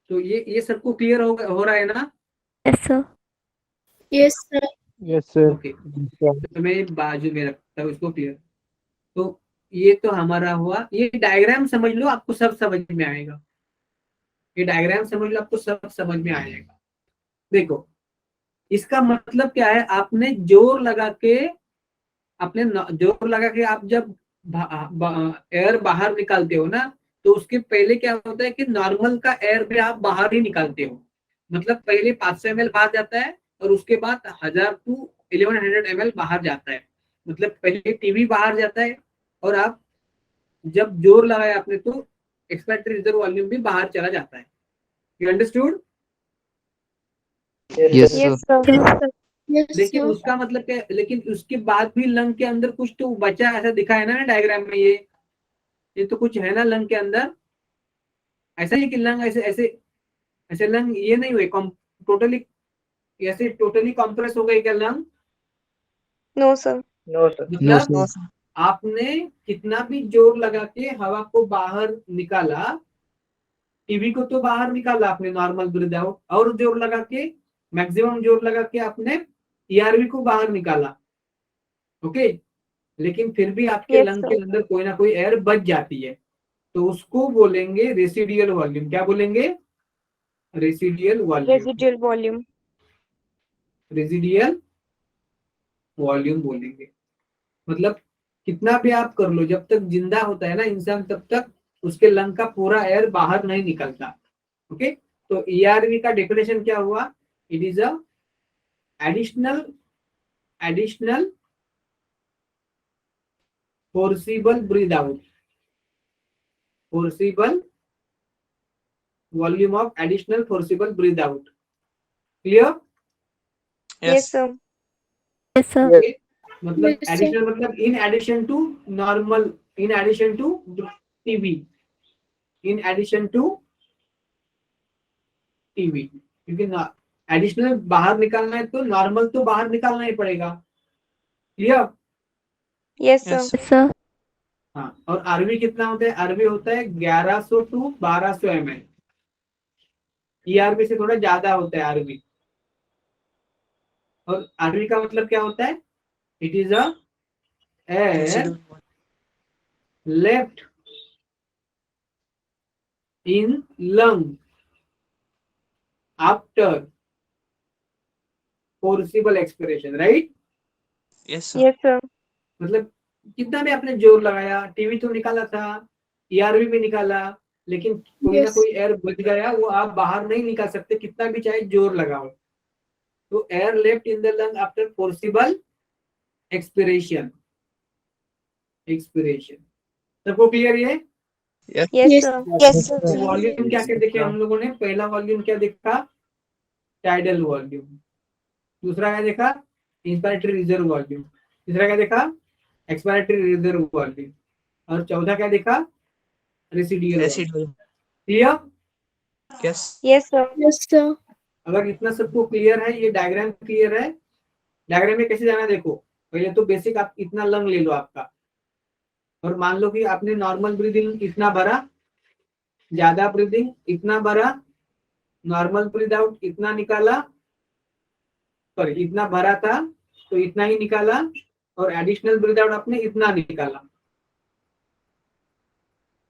तो ये सबको क्लियर हो रहा है ना? yes, sir, yes, sir, Yes, sir. Okay, तो मैं बाजू में रखता हूँ इसको, क्लियर। तो ये तो हमारा हुआ, ये डायग्राम समझ लो, आपको सब समझ में आएगा। ये डायग्राम समझ लो, आपको सब समझ में आएगा। देखो, इसका मतलब क्या है, आपने जोर लगा के, आप जब एयर बाहर निकालते हो ना, तो उसके पहले क्या होता है कि नॉर्मल का एयर भी आप बाहर ही निकालते हो। मतलब पहले 500 ml बाहर जाता है और उसके बाद 1000 to 1100 ml बाहर जाता है। मतलब पहले टीवी बाहर जाता है और आप जब जोर लगाया आपने तो एक्सपायरेटरी रिजर्व वॉल्यूम भी बाहर चला जाता है। You understood? Yes, sir. Yes, sir. yes, sir, yes, लेकिन sir, उसका मतलब क्या, लेकिन उसके बाद भी लंग के अंदर कुछ तो बचा, ऐसा दिखा है ना डायग्राम में। ये तो कुछ है ना लंग के अंदर, ऐसा ही कि लंग ऐसे ऐसे ऐसे लंग ये नहीं हुए टोटली, ऐसे टोटली कंप्रेस हो गए क्या lung? No, sir. No sir. No, मतलब sir. आपने कितना भी जोर लगा के हवा को बाहर निकाला, टीवी को तो बाहर निकाला आपने नॉर्मल ब्रीथ आउट, और जोर लगा के, मैक्सिमम जोर लगा के आपने ERV को बाहर निकाला, ओके। लेकिन फिर भी आपके Yes, लंग sir. के अंदर कोई ना कोई एयर बच जाती है, तो उसको बोलेंगे रेसिडियल वॉल्यूम। क्या बोलेंगे? Residual volume, Residual volume. Residual volume बोलेंगे। मतलब कितना भी आप कर लो, जब तक जिंदा होता है ना इंसान, तब तक उसके लंग का पूरा एयर बाहर नहीं निकलता, ओके। तो ERV का डेफिनेशन क्या हुआ? It is a additional forcible breath out, forcible volume of additional forcible breath out. Clear? Yes, sir. Yes, sir. Okay, मतलब Yes, sir. एडिशनल मतलब in addition to normal, in addition to TV, in addition to TV, क्योंकि additional बाहर निकालना है तो normal तो बाहर निकालना ही पड़ेगा। Clear? Yes, sir. Yes. Yes, sir. हाँ, और आरवी कितना होता है? आरवी होता है 1100 टू 1200 ml। ईआरवी से थोड़ा ज्यादा होता है आरवी। और आरवी का मतलब क्या होता है? It is a air Residual. Left in lung after forcible expiration, right? Yes, sir. Yes, sir. मतलब कितना भी आपने जोर लगाया, टीवी तो निकाला था, ईआरवी भी निकाला, लेकिन कोई ना Yes. कोई एयर बच गया, वो आप बाहर नहीं निकाल सकते कितना भी चाहे जोर लगाओ। तो air left in the lung after forcible expiration, सबको क्लियर ये? Yes, Yes. sir. Yes, sir. तो वॉल्यूम क्या क्या देखे हम लोगों ने? पहला वॉल्यूम क्या देखा? Tidal volume. दूसरा क्या देखा? Inspiratory reserve volume. तीसरा क्या देखा? Expiratory reserve volume. और चौथा क्या देखा? Residual volume. Residual. Clear? Yes. Yes, sir. Yes, sir. अगर इतना सबको क्लियर है, ये डायग्राम क्लियर है, डायग्राम में कैसे जाना देखो। पहले तो बेसिक आप इतना लंग ले लो आपका, और मान लो कि आपने नॉर्मल ब्रीदिंग इतना भरा, ज्यादा ब्रीदिंग इतना भरा, नॉर्मल ब्रीद आउट इतना निकाला, सॉरी इतना भरा था तो इतना ही निकाला, और एडिशनल ब्रीद आउट आपने इतना निकाला।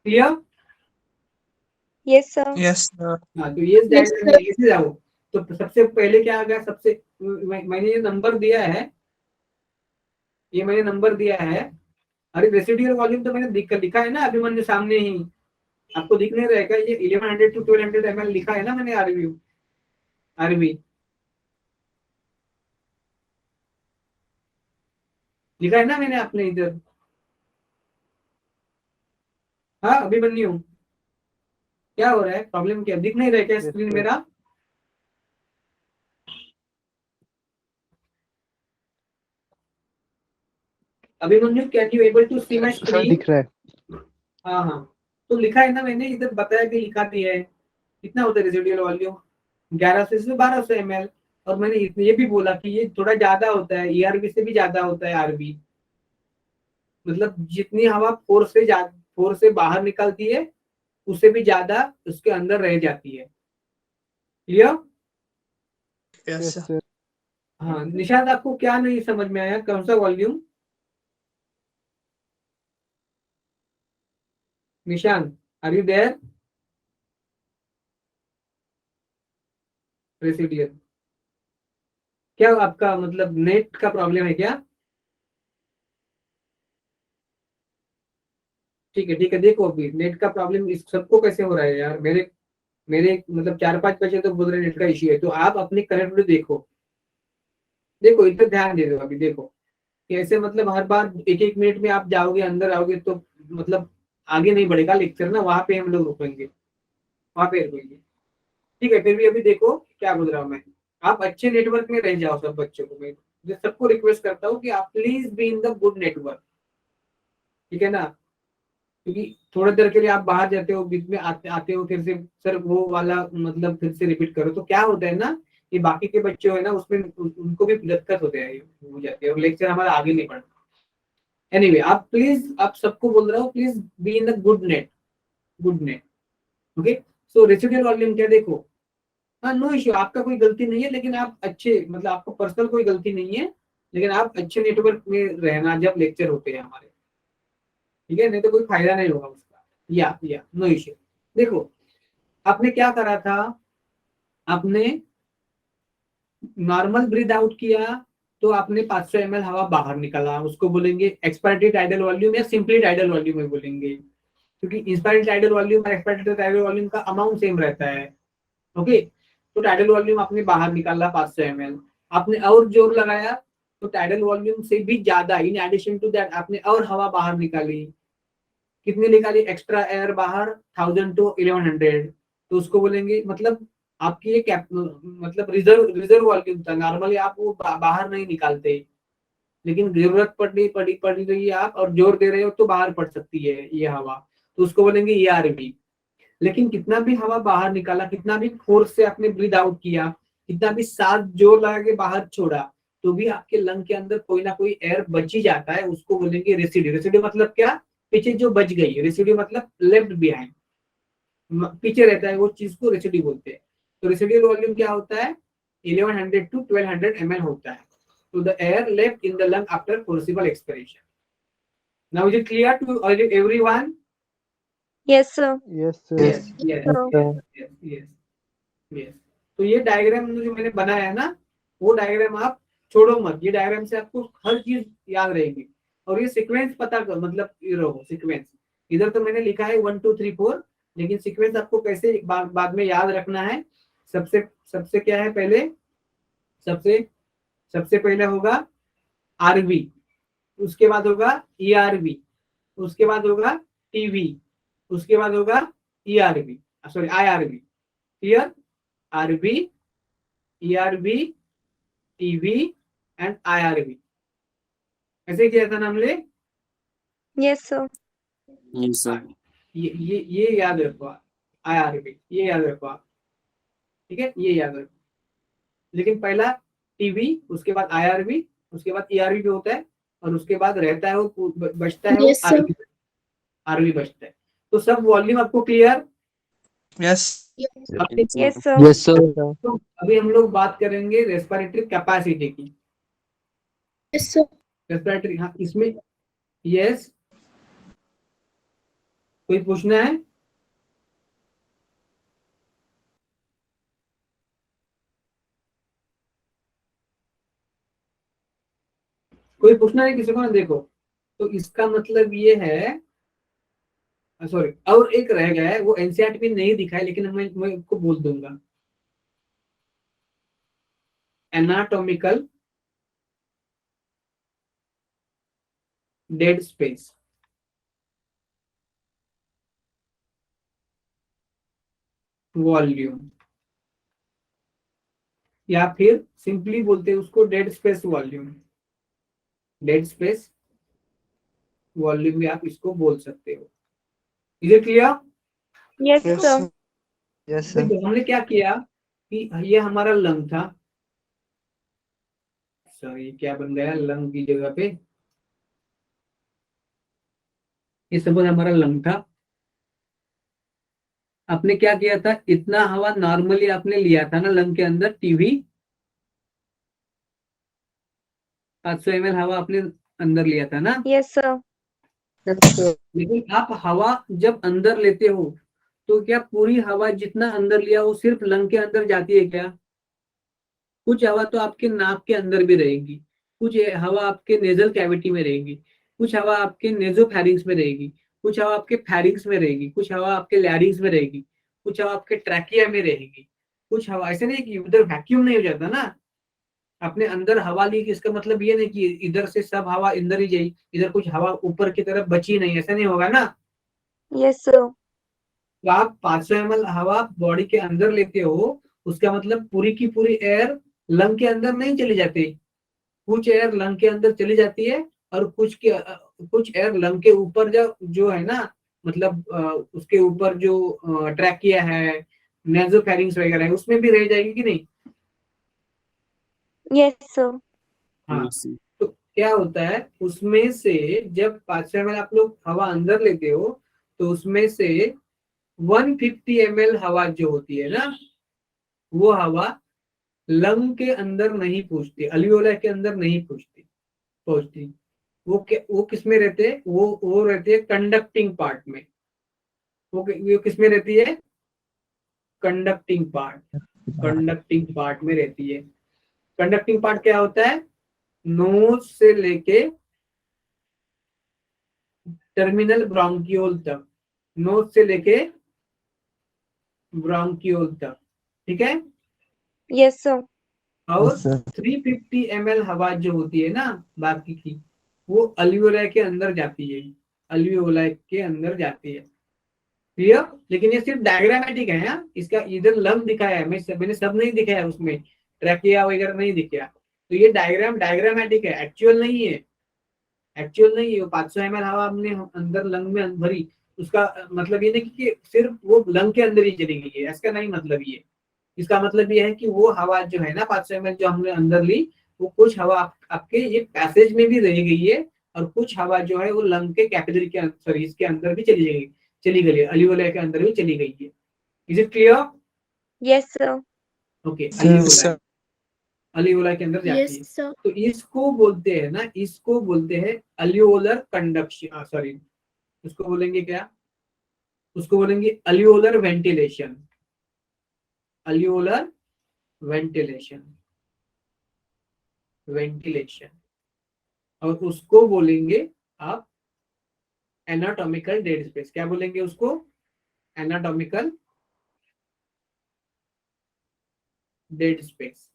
Clear? Yes, sir. Yes, sir. हाँ, तो ये Yes, डायग्राम sir. में ऐसे जाओ। तो सबसे पहले क्या आ गया? सबसे मैंने ये नंबर दिया है, ये मैंने नंबर दिया है। अरे रेसिडुअल वॉल्यूम तो मैंने लिखा है ना अभिमन्यु सामने ही, आपको दिख नहीं रहेगा? ये 1100 टू 1200 ml लिखा है ना मैंने आरवी लिखा है ना मैंने आपने इधर। हाँ अभिमन्यु, क्या हो रहा है? प्रॉब्लम क्या? दिख नहीं रहा है क्या Yes, स्क्रीन sir. मेरा? Abhimanyu can you able to see my sir screen? दिख रहा है। हाँ हाँ, तो लिखा है ना मैंने इधर, बताया कि लिखा भी है। कितना होता है रेसिडुअल वॉल्यूम? 1100 से 1200 ml। और मैंने ये भी बोला कि ये थोड़ा ज्यादा होता है, ईआरवी से भी ज्यादा होता है आरवी। मतलब जितनी हवा फोर से बाहर निकलती है, उससे भी ज्यादा उसके अंदर रह जाती है। Clear? Yes, Yes, sir. sir. हाँ निशांत, आपको क्या नहीं समझ में आया? कौन सा volume? Nishant, are you there? Residual क्या आपका मतलब नेट का प्रॉब्लम है क्या? ठीक है, देखो अभी नेट का प्रॉब्लम इस सबको कैसे हो रहा है यार। मेरे मेरे मतलब 4-5 बच्चे तो बोल रहे नेट का इश्यू है। तो आप अपनी कनेक्टिविटी देखो, देखो इधर ध्यान दे दो। अभी देखो कि ऐसे मतलब हर बार 1-1 मिनट में आप जाओगे अंदर आओगे तो मतलब आगे नहीं बढ़ेगा लेक्चर ना, वहां पे हम लोग रुकेंगे, वहां पे रुकेंगे। ठीक है, फिर भी अभी देखो क्या बोल रहा हूँ मैं। आप अच्छे नेटवर्क में रह जाओ। सब बच्चों को मैं सबको रिक्वेस्ट करता हूँ कि आप please be in the good network, ठीक है ना? क्योंकि थोड़ी देर के लिए आप बाहर जाते हो, बीच में आते हो, फिर से सर वो वाला मतलब फिर से रिपीट करो, तो क्या होता है ना, ये बाकी के बच्चे है ना उसमें उनको भी दिक्कत होते हैं, हो जाती है, और लेक्चर हमारा आगे नहीं बढ़ता। एनीवे, आप प्लीज, आप सबको बोल रहा हूँ, please be in the good net. Okay, so residual volume क्या देखो। हाँ, नो इश्यू, आपका कोई गलती नहीं है, लेकिन आप अच्छे मतलब आपको पर्सनल कोई गलती नहीं है, लेकिन आप अच्छे नेटवर्क में रहना जब लेक्चर होते हैं हमारे, ठीक है? नहीं तो कोई फायदा नहीं होगा उसका। या नो इश्यू। देखो आपने क्या करा था, आपने नॉर्मल ब्रीथ आउट किया तो आपने 500 ml हवा बाहर निकाला, उसको बोलेंगे एक्सपायरेटरी टाइडल वॉल्यूम या सिंपली टाइडल वॉल्यूम में बोलेंगे, क्योंकि इंस्पायरेटरी टाइडल वॉल्यूम और एक्सपायरेटरी टाइडल वॉल्यूम का अमाउंट सेम रहता है। ओके, तो टाइडल वॉल्यूम आपने बाहर निकाला 500 ml, आपने और जोर लगाया तो टाइडल वॉल्यूम से भी ज्यादा, इन एडिशन टू दैट आपने और हवा बाहर निकाली। कितनी निकाली एक्स्ट्रा एयर बाहर? 1000 to 1100। तो उसको बोलेंगे, मतलब आपकी ये कैप मतलब रिजर्व वॉल्यूम था। नॉर्मली आप वो बाहर नहीं निकालते, लेकिन जरूरत पड़ रही है आप और जोर दे रहे हो तो बाहर पड़ सकती है ये हवा, तो उसको बोलेंगे ERV। लेकिन कितना भी हवा बाहर निकाला, कितना भी फोर्स से आपने ब्रीद आउट किया, कितना भी साथ जोर लगा के बाहर छोड़ा, तो भी आपके लंग के अंदर कोई ना कोई एयर बच ही जाता है। उसको बोलेंगे रेसिड्यू। रेसिड्यू मतलब क्या? पीछे जो बच गई। रेसिड्यू मतलब लेफ्ट बिहाइंड, पीछे रहता है, वो चीज को रेसिड्यू बोलते हैं। तो रेसिड्यूल वॉल्यूम क्या होता है? 1100 to 1200 ml होता है। तो the air left in the lung after forcible expiration. Now is it clear to everyone? Yes, sir. Yes, sir. Yes, yes, sir. yes, yes, yes. तो ये डायग्राम जो मैंने बनाया है ना, वो डायग्राम आप छोड़ो मत। ये डायग्राम से आपको हर चीज याद रहेगी। और ये सीक्वेंस पता कर, मतलब ये रहो सीक्वेंस। इधर तो मैंने लिखा है 1 2 3 4, लेकिन सीक्वेंस आपको कैसे बाद में याद रखना है। सबसे सबसे क्या है पहले? सबसे सबसे पहले होगा RV, उसके बाद होगा ERV, उसके बाद होगा TV, उसके बाद होगा ERV, sorry IRV। Clear? RV, ERV, TV and IRV। ऐसे किया था ना हमने? Yes, sir. Yes, sir. ये याद रखो। IRV ये याद रखो आप, ठीक है, ये याद रखो। लेकिन पहला TV, उसके बाद IRV, उसके बाद ERV भी होता है, और उसके बाद रहता है वो बचता है वो Yes, sir. RV बचता है। तो सब वॉल्यूम आपको clear? Yes. Yes, sir. Yes, sir. तो अभी हम लोग बात करेंगे रेस्पिरेटरी कैपेसिटी की। Yes, sir. रेस्पिरेटरी, हाँ इसमें यस, कोई पूछना है? कोई पूछना है किसी को ना? देखो, तो इसका मतलब ये है, सॉरी और एक रह गया है, वो एनसीईआरटी में नहीं दिखा है, लेकिन मैं उसको बोल दूंगा। Anatomical dead space. वॉल्यूम, या फिर सिंपली बोलते हैं उसको dead space volume. Dead space volume भी आप इसको बोल सकते हो। Is it clear? Yes, Yes, sir. sir. Yes, sir. देखो हमने क्या किया कि ये हमारा लंग था, सॉरी क्या बन गया लंग की जगह पे, ये सपोज हमारा लंग था। आपने क्या किया था? इतना हवा नॉर्मली आपने लिया था ना लंग के अंदर, टीवी 500 ml हवा आपने अंदर लिया था ना। Yes, sir. लेकिन आप हवा जब अंदर लेते हो तो क्या पूरी हवा जितना अंदर लिया वो सिर्फ लंग के अंदर जाती है क्या? कुछ हवा तो आपके नाक के अंदर भी रहेगी, कुछ हवा आपके नेजल कैविटी में रहेगी, कुछ हवा आपके नेजोफैरिंग्स में रहेगी, कुछ हवा आपके फैरिंग्स में रहेगी, कुछ हवा आपके लैरिंग्स में रहेगी, कुछ हवा आपके ट्रैकिया में रहेगी। कुछ हवा ऐसे नहीं कि उधर वैक्यूम नहीं हो जाता ना, अपने अंदर हवा ली, इसका मतलब ये नहीं कि इधर से सब हवा अंदर ही जाई, इधर कुछ हवा ऊपर की तरफ बची नहीं, ऐसा नहीं होगा ना। Yes, sir. तो आप 500 ml हवा बॉडी के अंदर लेते हो, उसका मतलब पूरी की पूरी एयर लंग के अंदर नहीं चली जाती। कुछ एयर लंग के अंदर चली जाती है, और कुछ एयर लंग के ऊपर जो है ना, मतलब उसके ऊपर जो ट्रैकिया है, नेजोफैरिंग्स वगैरह है, उसमें भी रह जाएगी कि नहीं? Yes, sir. हाँ। Yes, sir. तो क्या होता है उसमें से, जब 500 ml आप लोग हवा अंदर लेते हो, तो उसमें से 150 ml हवा जो होती है ना, वो हवा लंग के अंदर नहीं पहुंचती, अल्वियोला के अंदर नहीं पहुंचती। वो किस में रहते हैं? वो रहते हैं कंडक्टिंग पार्ट में। वो किस में रहती है? कंडक्टिंग पार्ट में रहती है। कंडक्टिंग पार्ट क्या होता है? नोज से लेके टर्मिनल ब्रोंकियोल तक, नोज से लेके ब्रोंकियोल तक, ठीक है। Yes, sir. और Yes, sir. 350 ml हवा जो होती है ना बाकी की, वो अल्वियोलाई के अंदर जाती है, अल्वियोलाई के अंदर जाती है। क्लियर? लेकिन ये सिर्फ डायग्रामेटिक है। इसका इधर लंग दिखाया है, मैंने सब नहीं दिखाया, उसमें ट्रैकिया वगैरह नहीं दिखाया। तो ये डायग्रामेटिक है, एक्चुअल नहीं है। एक्चुअल नहीं है। वो 500 ml हवा हमने अंदर लंग में भरी, उसका मतलब ये नहीं कि सिर्फ वो लंग के अंदर ही चली गई है, इसका नहीं मतलब ये। इसका मतलब ये है कि वो हवा जो है ना 500 ml जो हमने अंदर ली, वो कुछ हवा आपके ये पैसेज में भी रह गई है, और कुछ हवा जो है वो लंग के कैपिलरी के सॉरी इसके अंदर भी चली गई है, अल्वियोलाई के अंदर भी चली गई है। Is it clear? Yes, sir. Okay. Yes, alveoli, sir. Alveoli के अंदर जाती Yes, है। sir. तो इसको बोलते हैं ना, इसको बोलते हैं अल्वियोलर कंडक्शन, सॉरी उसको बोलेंगे क्या, उसको बोलेंगे alveolar ventilation, alveolar ventilation, ventilation. और उसको बोलेंगे आप एनाटॉमिकल डेड स्पेस। क्या बोलेंगे उसको? Anatomical dead space,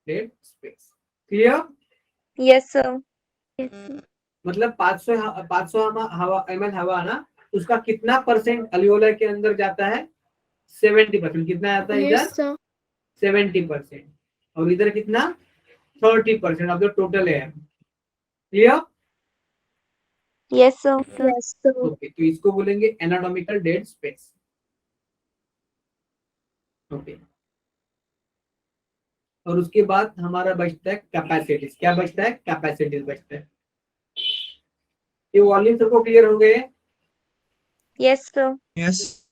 dead space. Clear? Yes, sir. Yes, sir. मतलब 500 हवा ml हवा ना, उसका कितना परसेंट अल्वियोलाई के अंदर जाता है? 70%। कितना आता है इधर? Yes, sir. 70%। और इधर कितना? 30% of the total air. Clear? Yes, sir. Yes, sir. Okay. तो इसको बोलेंगे एनाटॉमिकल डेड स्पेस। ओके। और उसके बाद हमारा बचता है कैपेसिटीज। क्या बचता है? कैपेसिटीज बचता है। ये वॉल्यूम सबको क्लियर हो गए? Yes, sir. Yes.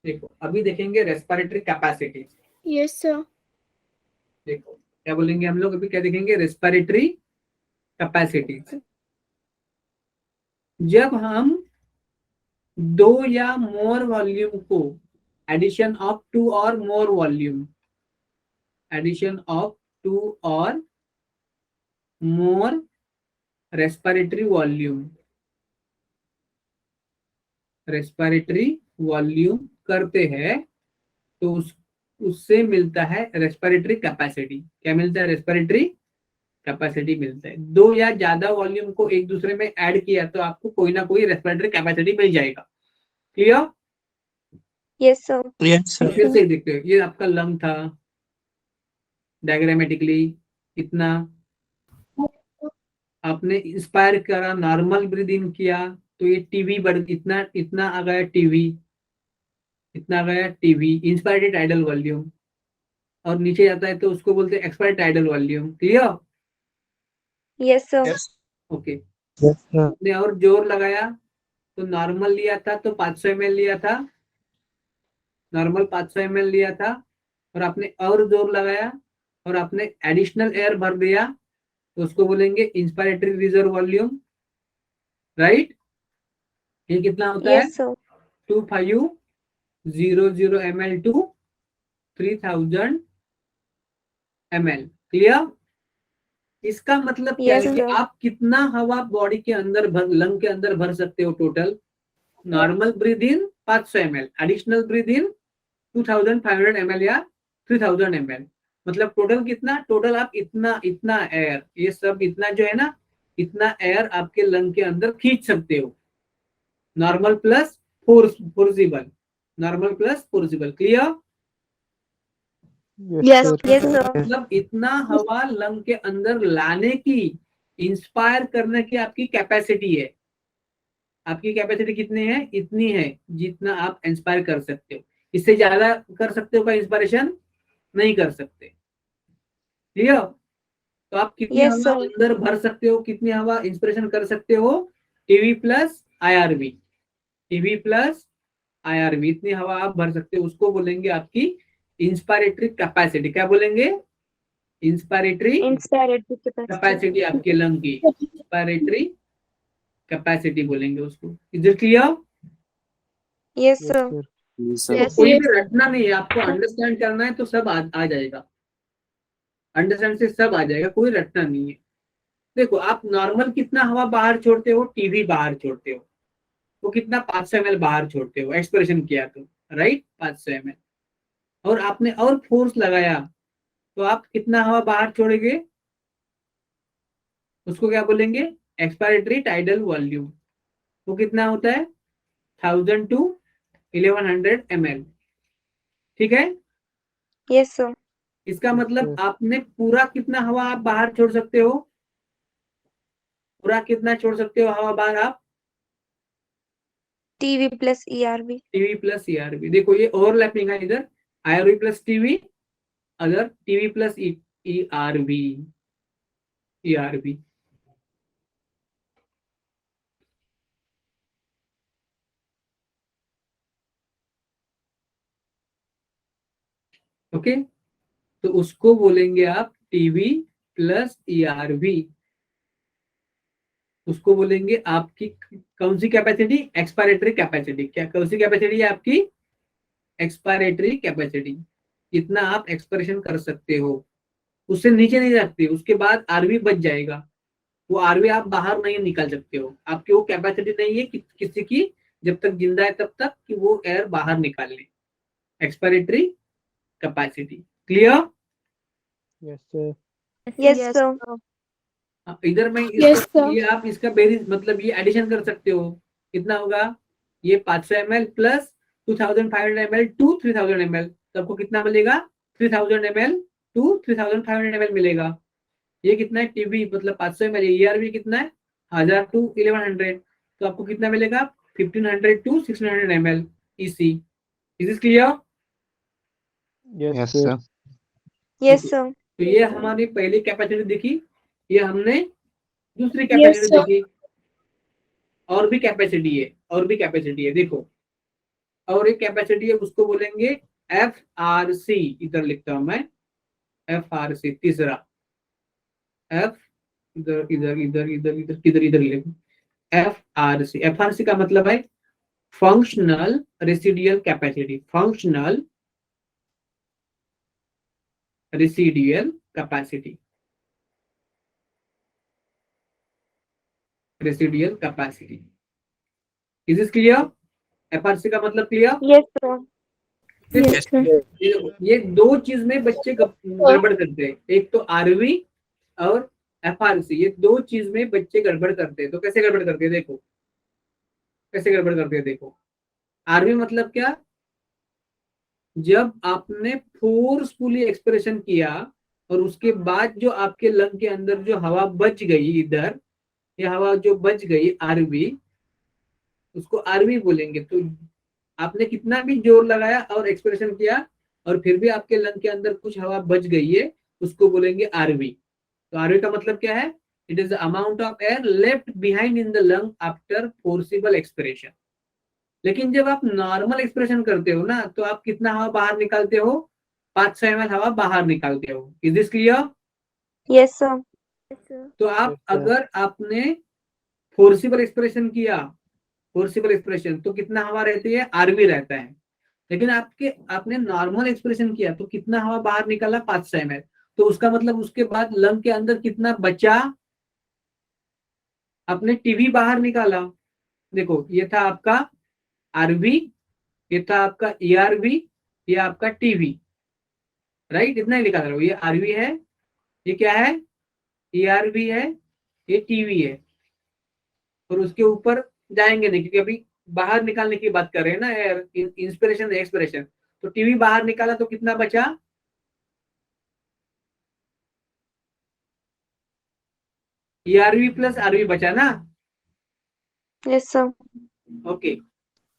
देखो अभी देखेंगे रेस्पिरेटरी कैपेसिटी। Yes, sir. देखो क्या बोलेंगे हम लोग, अभी क्या देखेंगे? Respiratory capacity. जब हम 2 या मोर वॉल्यूम को एडिशन ऑफ 2 और मोर वॉल्यूम, एडिशन ऑफ 2 और मोर रेस्पिरेटरी वॉल्यूम, रेस्पिरेटरी वॉल्यूम करते हैं, तो उससे मिलता है रेस्पिरेटरी कैपेसिटी। क्या मिलता है? रेस्पिरेटरी कैपेसिटी मिलता है। 2 या ज्यादा वॉल्यूम को एक दूसरे में ऐड किया तो आपको कोई ना कोई रेस्पिरेटरी कैपेसिटी मिल जाएगा। क्लियर? Yes, sir. Yes, तो sir. फिर से देखते हो, ये आपका लंग था, डायग्रामेटिकली इतना आपने इंस्पायर करा, नॉर्मल ब्रीद इन किया, तो ये टीवी बढ़ इतना इतना आ गया, टीवी इतना आ गया, टीवी इंस्पायर्ड टाइडल वॉल्यूम। और नीचे जाता है तो उसको बोलते हैं expired tidal volume. Clear? Yes, sir. Yes. Okay. Yes, sir. आपने और जोर लगाया तो नॉर्मल लिया था तो 500 ml लिया था, नॉर्मल 500 ml लिया था, और आपने और जोर लगाया और आपने एडिशनल एयर भर दिया, तो उसको बोलेंगे इंस्पायरेटरी रिजर्व वॉल्यूम। राइट? ये कितना होता है? Yes, sir. 2500 ml to 3000 ml। Clear? इसका मतलब क्या Yes, है कि sir. आप कितना हवा बॉडी के अंदर लंग के अंदर भर सकते हो total? Normal breathe in 500 ml, additional breathe in 2500 ml या 3000 ml। मतलब टोटल कितना? टोटल आप इतना एयर, ये सब इतना जो है ना, इतना एयर आपके लंग के अंदर खींच सकते हो। Normal plus forcible, normal plus forcible. Clear? Yes, Yes, sir. Yes, sir. मतलब इतना हवा लंग के अंदर लाने की, इंस्पायर करने की आपकी कैपेसिटी है। आपकी कैपेसिटी कितनी है? इतनी है जितना आप इंस्पायर कर सकते हो। इससे ज्यादा कर सकते हो का इंस्पायरेशन? नहीं कर सकते। क्लियर? तो आप कितनी Yes, हवा sir. अंदर भर सकते हो, कितनी हवा इंस्पिरेशन कर सकते हो? TV plus IRV, TV plus IRV, इतनी हवा आप भर सकते हो। उसको बोलेंगे आपकी इंस्पायरेटरी कैपेसिटी। क्या बोलेंगे? Inspiratory Inspired capacity. कैपेसिटी आपके लंग की, इंस्पायरेटरी कैपेसिटी बोलेंगे उसको। Is it clear? Yes, Yes, sir. sir. Yes, sir. Yes, कोई yes. भी रटना नहीं है, आपको अंडरस्टैंड करना है तो सब आ जाएगा। अंडरस्टैंड से सब आ जाएगा, कोई रटना नहीं है। देखो आप नॉर्मल कितना हवा बाहर छोड़ते हो, टीवी बाहर छोड़ते हो, वो कितना 500 ml बाहर छोड़ते हो एक्सप्रेशन किया तो, राइट 500 ml। और आपने और फोर्स लगाया तो आप कितना हवा बाहर छोड़ेंगे, उसको क्या बोलेंगे, एक्सपायरेटरी टाइडल वॉल्यूम। वो कितना होता है 1000 to 1100 ml। ठीक है, Yes, sir. इसका Yes, मतलब sir. आपने पूरा कितना हवा आप बाहर छोड़ सकते हो, पूरा कितना छोड़ सकते हो हवा बाहर आप, TV plus ERB. TV plus ERB. देखो ये ओवरलैपिंग है, इधर IRB plus TV, other TV plus ERB, ERB. Okay, तो उसको बोलेंगे आप टीवी प्लस ईआरबी, उसको बोलेंगे आपकी कौन सी कैपेसिटी, एक्सपायरेटरी कैपेसिटी। क्या कौन सी कैपेसिटी है आपकी, एक्सपायरेटरी कैपेसिटी। इतना आप एक्सप्रेशन कर सकते हो, उससे नीचे नहीं रखते, उसके बाद आरबी बच जाएगा। वो आरबी आप बाहर नहीं निकाल सकते हो, आपकी वो कैपेसिटी नहीं है कि किसी की जब तक जिंदा है तब तक कि वो एयर बाहर निकाल ले, expiratory capacity. Clear. Yes, sir. Yes, sir. इधर में Yes, इसका sir. ये आप इसका बेरीज मतलब ये एडिशन कर सकते हो, कितना होगा, ये 500 ml plus 2500 ml to 3000 ml, तो आपको कितना मिलेगा, 3000 ml टू 3500 ml मिलेगा। ये कितना है टीवी मतलब 500 ml, ईआरबी कितना है 1000 टू 1100, तो आपको कितना मिलेगा 1500 टू 1600 ml ईसी। Is this clear. Yes, Yes, sir. sir. Yes, sir. तो ये हमारी पहली कैपेसिटी देखी, ये हमने दूसरी Yes, कैपेसिटी sir. देखी। और भी कैपेसिटी है, और भी कैपेसिटी है, देखो और एक कैपेसिटी है, उसको बोलेंगे एफ आर सी। इधर लिखता हूं मैं एफ आर सी, तीसरा एफ, इधर इधर इधर इधर इधर किधर इधर लिख, F R C. F R C का मतलब है functional residual capacity, functional residual capacity, residual capacity. Is this clear, F R C का मतलब clear. Yes, sir. Yes, sir. ये दो चीज में बच्चे गड़बड़ करते हैं, एक तो आरवी और एफआरसी, ये दो चीज में बच्चे गड़बड़ करते हैं। तो कैसे गड़बड़ करते हैं देखो, कैसे गड़बड़ करते हैं देखो। आरवी मतलब क्या, जब आपने फोर्सफुली एक्सप्रेशन किया और उसके बाद जो आपके लंग के अंदर जो हवा बच गई, इधर ये हवा जो बच गई आरवी, उसको आरवी बोलेंगे। तो आपने कितना भी जोर लगाया और एक्सप्रेशन किया और फिर भी आपके लंग के अंदर कुछ हवा बच गई है, उसको बोलेंगे आरवी। तो आरवी का मतलब क्या है, it is the amount of air left behind in the lung after forcible expression. लेकिन जब आप नॉर्मल एक्सप्रेशन करते हो ना, तो आप कितना हवा बाहर निकालते हो, 500 ml हवा बाहर निकालते हो। Is this clear. Yes, sir. Yes, sir. तो आप Yes, sir. अगर आपने फोर्सिबल एक्सप्रेशन किया, फोर्सिबल एक्सप्रेशन, तो कितना हवा रहती है, आरवी रहता है। लेकिन आपने नॉर्मल एक्सप्रेशन किया तो कितना हवा बाहर निकाला, 500 ml, तो उसका मतलब उसके बाद लंग के अंदर कितना बचा, आपने टीवी बाहर निकाला। देखो ये था आपका आरवी, ये था आपका ईआरवी, ये आपका टीवी, राइट। इतना ही निकाल रहा हूं, ये आरवी है, ये क्या है, ईआरवी है, ये टीवी है। और उसके ऊपर जाएंगे नहीं क्योंकि अभी बाहर निकालने की बात कर रहे हैं ना, इंस्पिरेशन एक्सपिरेशन। तो टीवी बाहर निकाला तो कितना बचा, ईआरवी प्लस आरवी बचा ना। Yes, sir. ओके,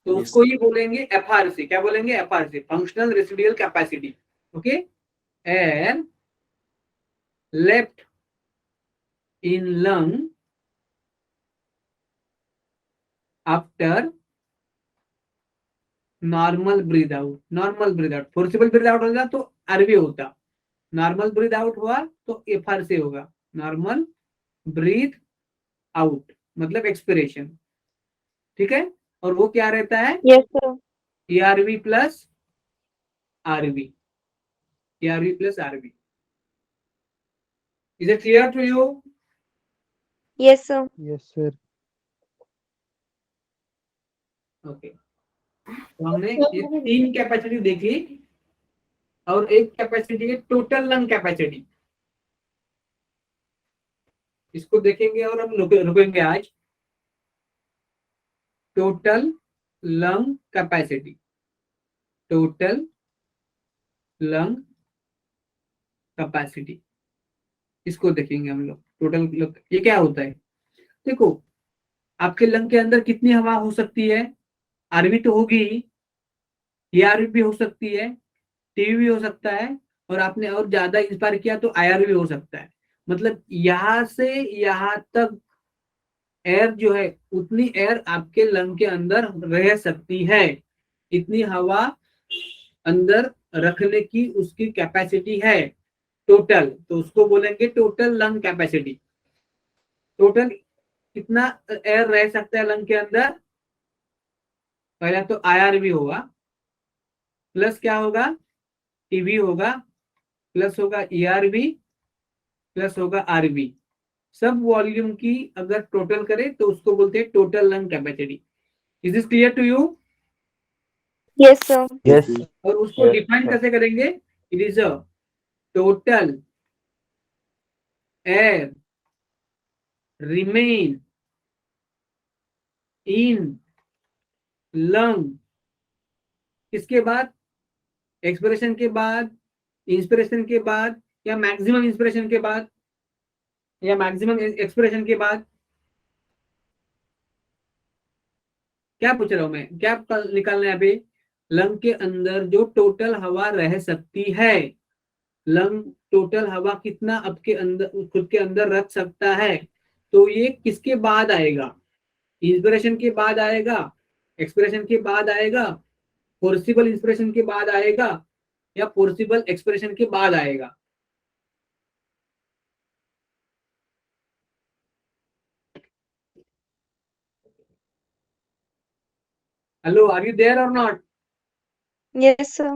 तो Yes. उसको ये बोलेंगे एफआरसी। क्या बोलेंगे, FRC, functional residual capacity. Okay, air left इन lung after normal breathe out. Normal breathe out, forcible breathe out होगा तो आरवी होता, नॉर्मल ब्रीद आउट हुआ तो एफआरसी होगा, नॉर्मल ब्रीथ आउट मतलब एक्सपिरेशन। ठीक है, और वो क्या रहता है, Yes, sir. ERV plus RV, ERV plus RV. Is it clear to you. Yes, sir. Yes, sir. Okay, तो हमने ये 3 कैपेसिटी देखी और एक कैपेसिटी है टोटल लंग कैपेसिटी, इसको देखेंगे और हम रुकेंगे आज। Total lung capacity, total lung capacity, इसको देखेंगे हम लोग। टोटल ये क्या होता है? देखो, आपके लंग के अंदर कितनी हवा हो सकती है? आरवी तो होगी, ये आरवी भी हो सकती है, टीवी भी हो सकता है, और आपने और ज्यादा इंस्पायर किया तो आईआर भी हो सकता है। मतलब यहां से यहां तक एयर जो है, उतनी एयर आपके लंग के अंदर रह सकती है, इतनी हवा अंदर रखने की उसकी कैपेसिटी है टोटल। तो उसको बोलेंगे टोटल लंग कैपेसिटी। टोटल कितना एयर रह सकता है लंग के अंदर? पहला तो आईआरवी होगा, प्लस क्या होगा? टीवी होगा, प्लस होगा ईआरवी, प्लस होगा आरवी। सब वॉल्यूम की अगर टोटल करें तो उसको बोलते हैं total lung capacity. Is this clear to you? Yes, sir. Yes. और उसको Yes, डिफाइन sir. कैसे करेंगे? It is a total air remain in lung, किसके बाद? एक्सपिरेशन के बाद, इंस्पिरेशन के बाद, या मैक्सिमम इंस्पिरेशन के बाद, या मैक्सिमम एक्सपिरेशन के बाद? क्या पूछ रहा हूं मैं, क्या निकालना है अभी? लंग के अंदर जो टोटल हवा रह सकती है, लंग टोटल हवा कितना आपके अंदर खुद के अंदर रख सकता है, तो ये किसके बाद आएगा? इंस्पिरेशन के बाद आएगा, एक्सपिरेशन के बाद आएगा, फोर्सिबल इंस्पिरेशन के बाद आएगा, या फोर्सिबल एक्सपिरेशन के बाद आएगा? हेलो, आर यू देयर और नॉट? Yes, sir.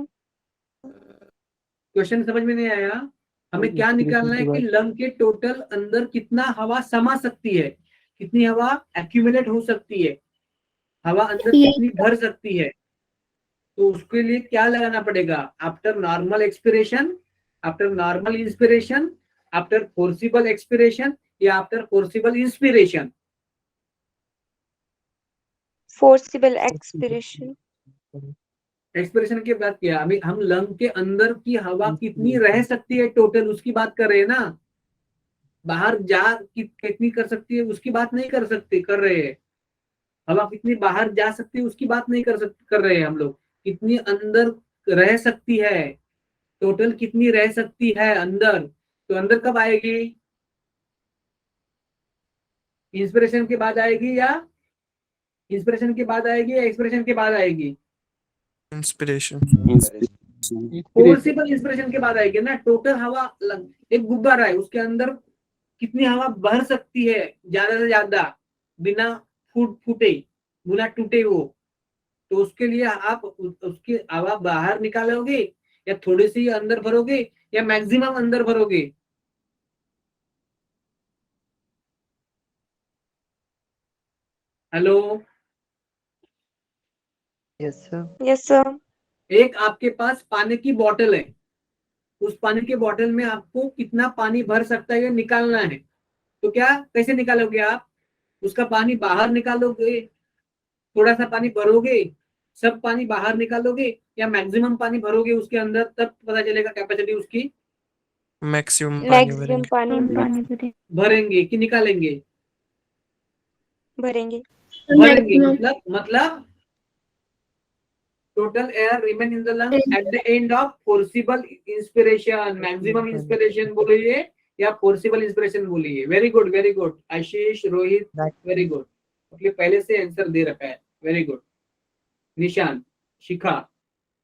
क्वेश्चन समझ में नहीं आया? हमें क्या इंस्पिरेशन निकालना है के कि बाद लंग के टोटल अंदर कितना हवा समा सकती है, कितनी हवा एक्यूमुलेट हो सकती है, हवा अंदर कितनी भर सकती है। तो उसके लिए क्या लगाना पड़ेगा? After normal expiration, after normal inspiration, after forcible expiration, या after forcible inspiration? Forcible expiration. Expiration के बाद क्या? अभी हम लंग के अंदर की हवा कितनी रह सकती है टोटल, उसकी बात कर रहे हैं ना। बाहर जा कितनी कर सकती है उसकी बात नहीं कर रहे हैं। हवा कितनी बाहर जा सकती है उसकी बात नहीं कर रहे हैं हम लोग। कितनी अंदर रह सकती है, टोटल कितनी रह सकती है अंदर। तो अंदर कब आएगी? इंस्पिरेशन के बाद आएगी, या इंस्पिरेशन के बाद आएगी, या एक्सपिरेशन के बाद आएगी? Inspiration. इंस्पिरेशन फोर्सिबल इंस्पिरेशन के बाद आएगी ना। टोटल हवा एक गुब्बारा है, उसके अंदर कितनी हवा भर सकती है ज्यादा से ज्यादा, बिना फूटे, बिना टूटे वो। तो उसके लिए आप उसकी हवा बाहर निकालोगे, या थोड़ी सी अंदर भरोगे, या मैक्सिमम अंदर भरोगे? Hello, Yes, sir. Yes, sir. एक आपके पास पानी की बोतल है, उस पानी के बोतल में आपको कितना पानी भर सकता है ये निकालना है। तो क्या कैसे निकालोगे आप? उसका पानी बाहर निकालोगे, थोड़ा सा पानी भरोगे, सब पानी बाहर निकालोगे, या मैक्सिमम पानी भरोगे उसके अंदर? तब पता चलेगा कैपेसिटी उसकी। Maximum पानी Maximum भरेंगे। पानी पानी भरें भरेंगे कि निकालेंगे? भरेंगे. भरेंगे मतलब total air remain in the lung at the end of forcible inspiration. Maximum inspiration बोलिए या forcible inspiration बोलिए। वेरी गुड, वेरी गुड आशीष, रोहित, वेरी गुड। मतलब पहले से आंसर दे रखा है, वेरी गुड। निशान, शिखा,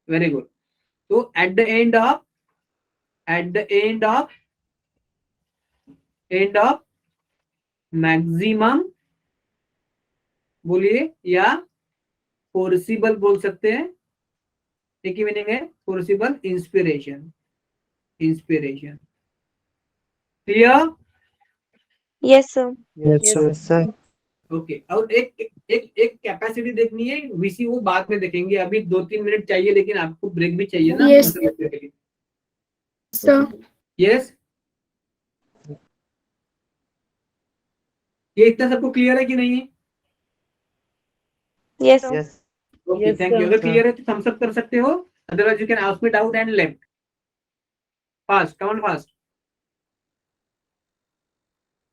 वेरी गुड। तो at the end of maximum बोलिए, या फोर्सिबल बोल सकते हैं, एक ही मीनिंग है। Forcible inspiration, inspiration. Clear? Yes, sir. Yes, sir. sir. Okay, और एक एक एक कैपेसिटी देखनी है, वीसी वो बाद में देखेंगे, अभी 2-3 मिनट चाहिए, लेकिन आपको ब्रेक भी चाहिए ना Yes. मतलब के लिए। Sir. यस, ये इतना सबको क्लियर है कि नहीं है? Yes, sir. Yes. Okay, thank you. अगर क्लियर है तो थम्स अप कर सकते हो, otherwise you can ask me doubt and left. Fast, come on fast.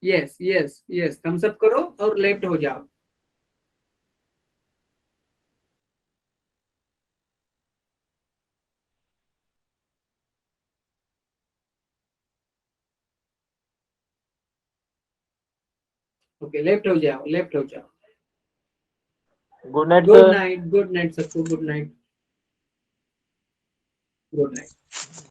Yes yes yes, thumbs up करो और लेफ्ट हो जाओ। ओके, लेफ्ट हो जाओ, लेफ्ट हो जाओ। Good night, good sir. Night, good night सबको, गुड नाइट, गुड नाइट।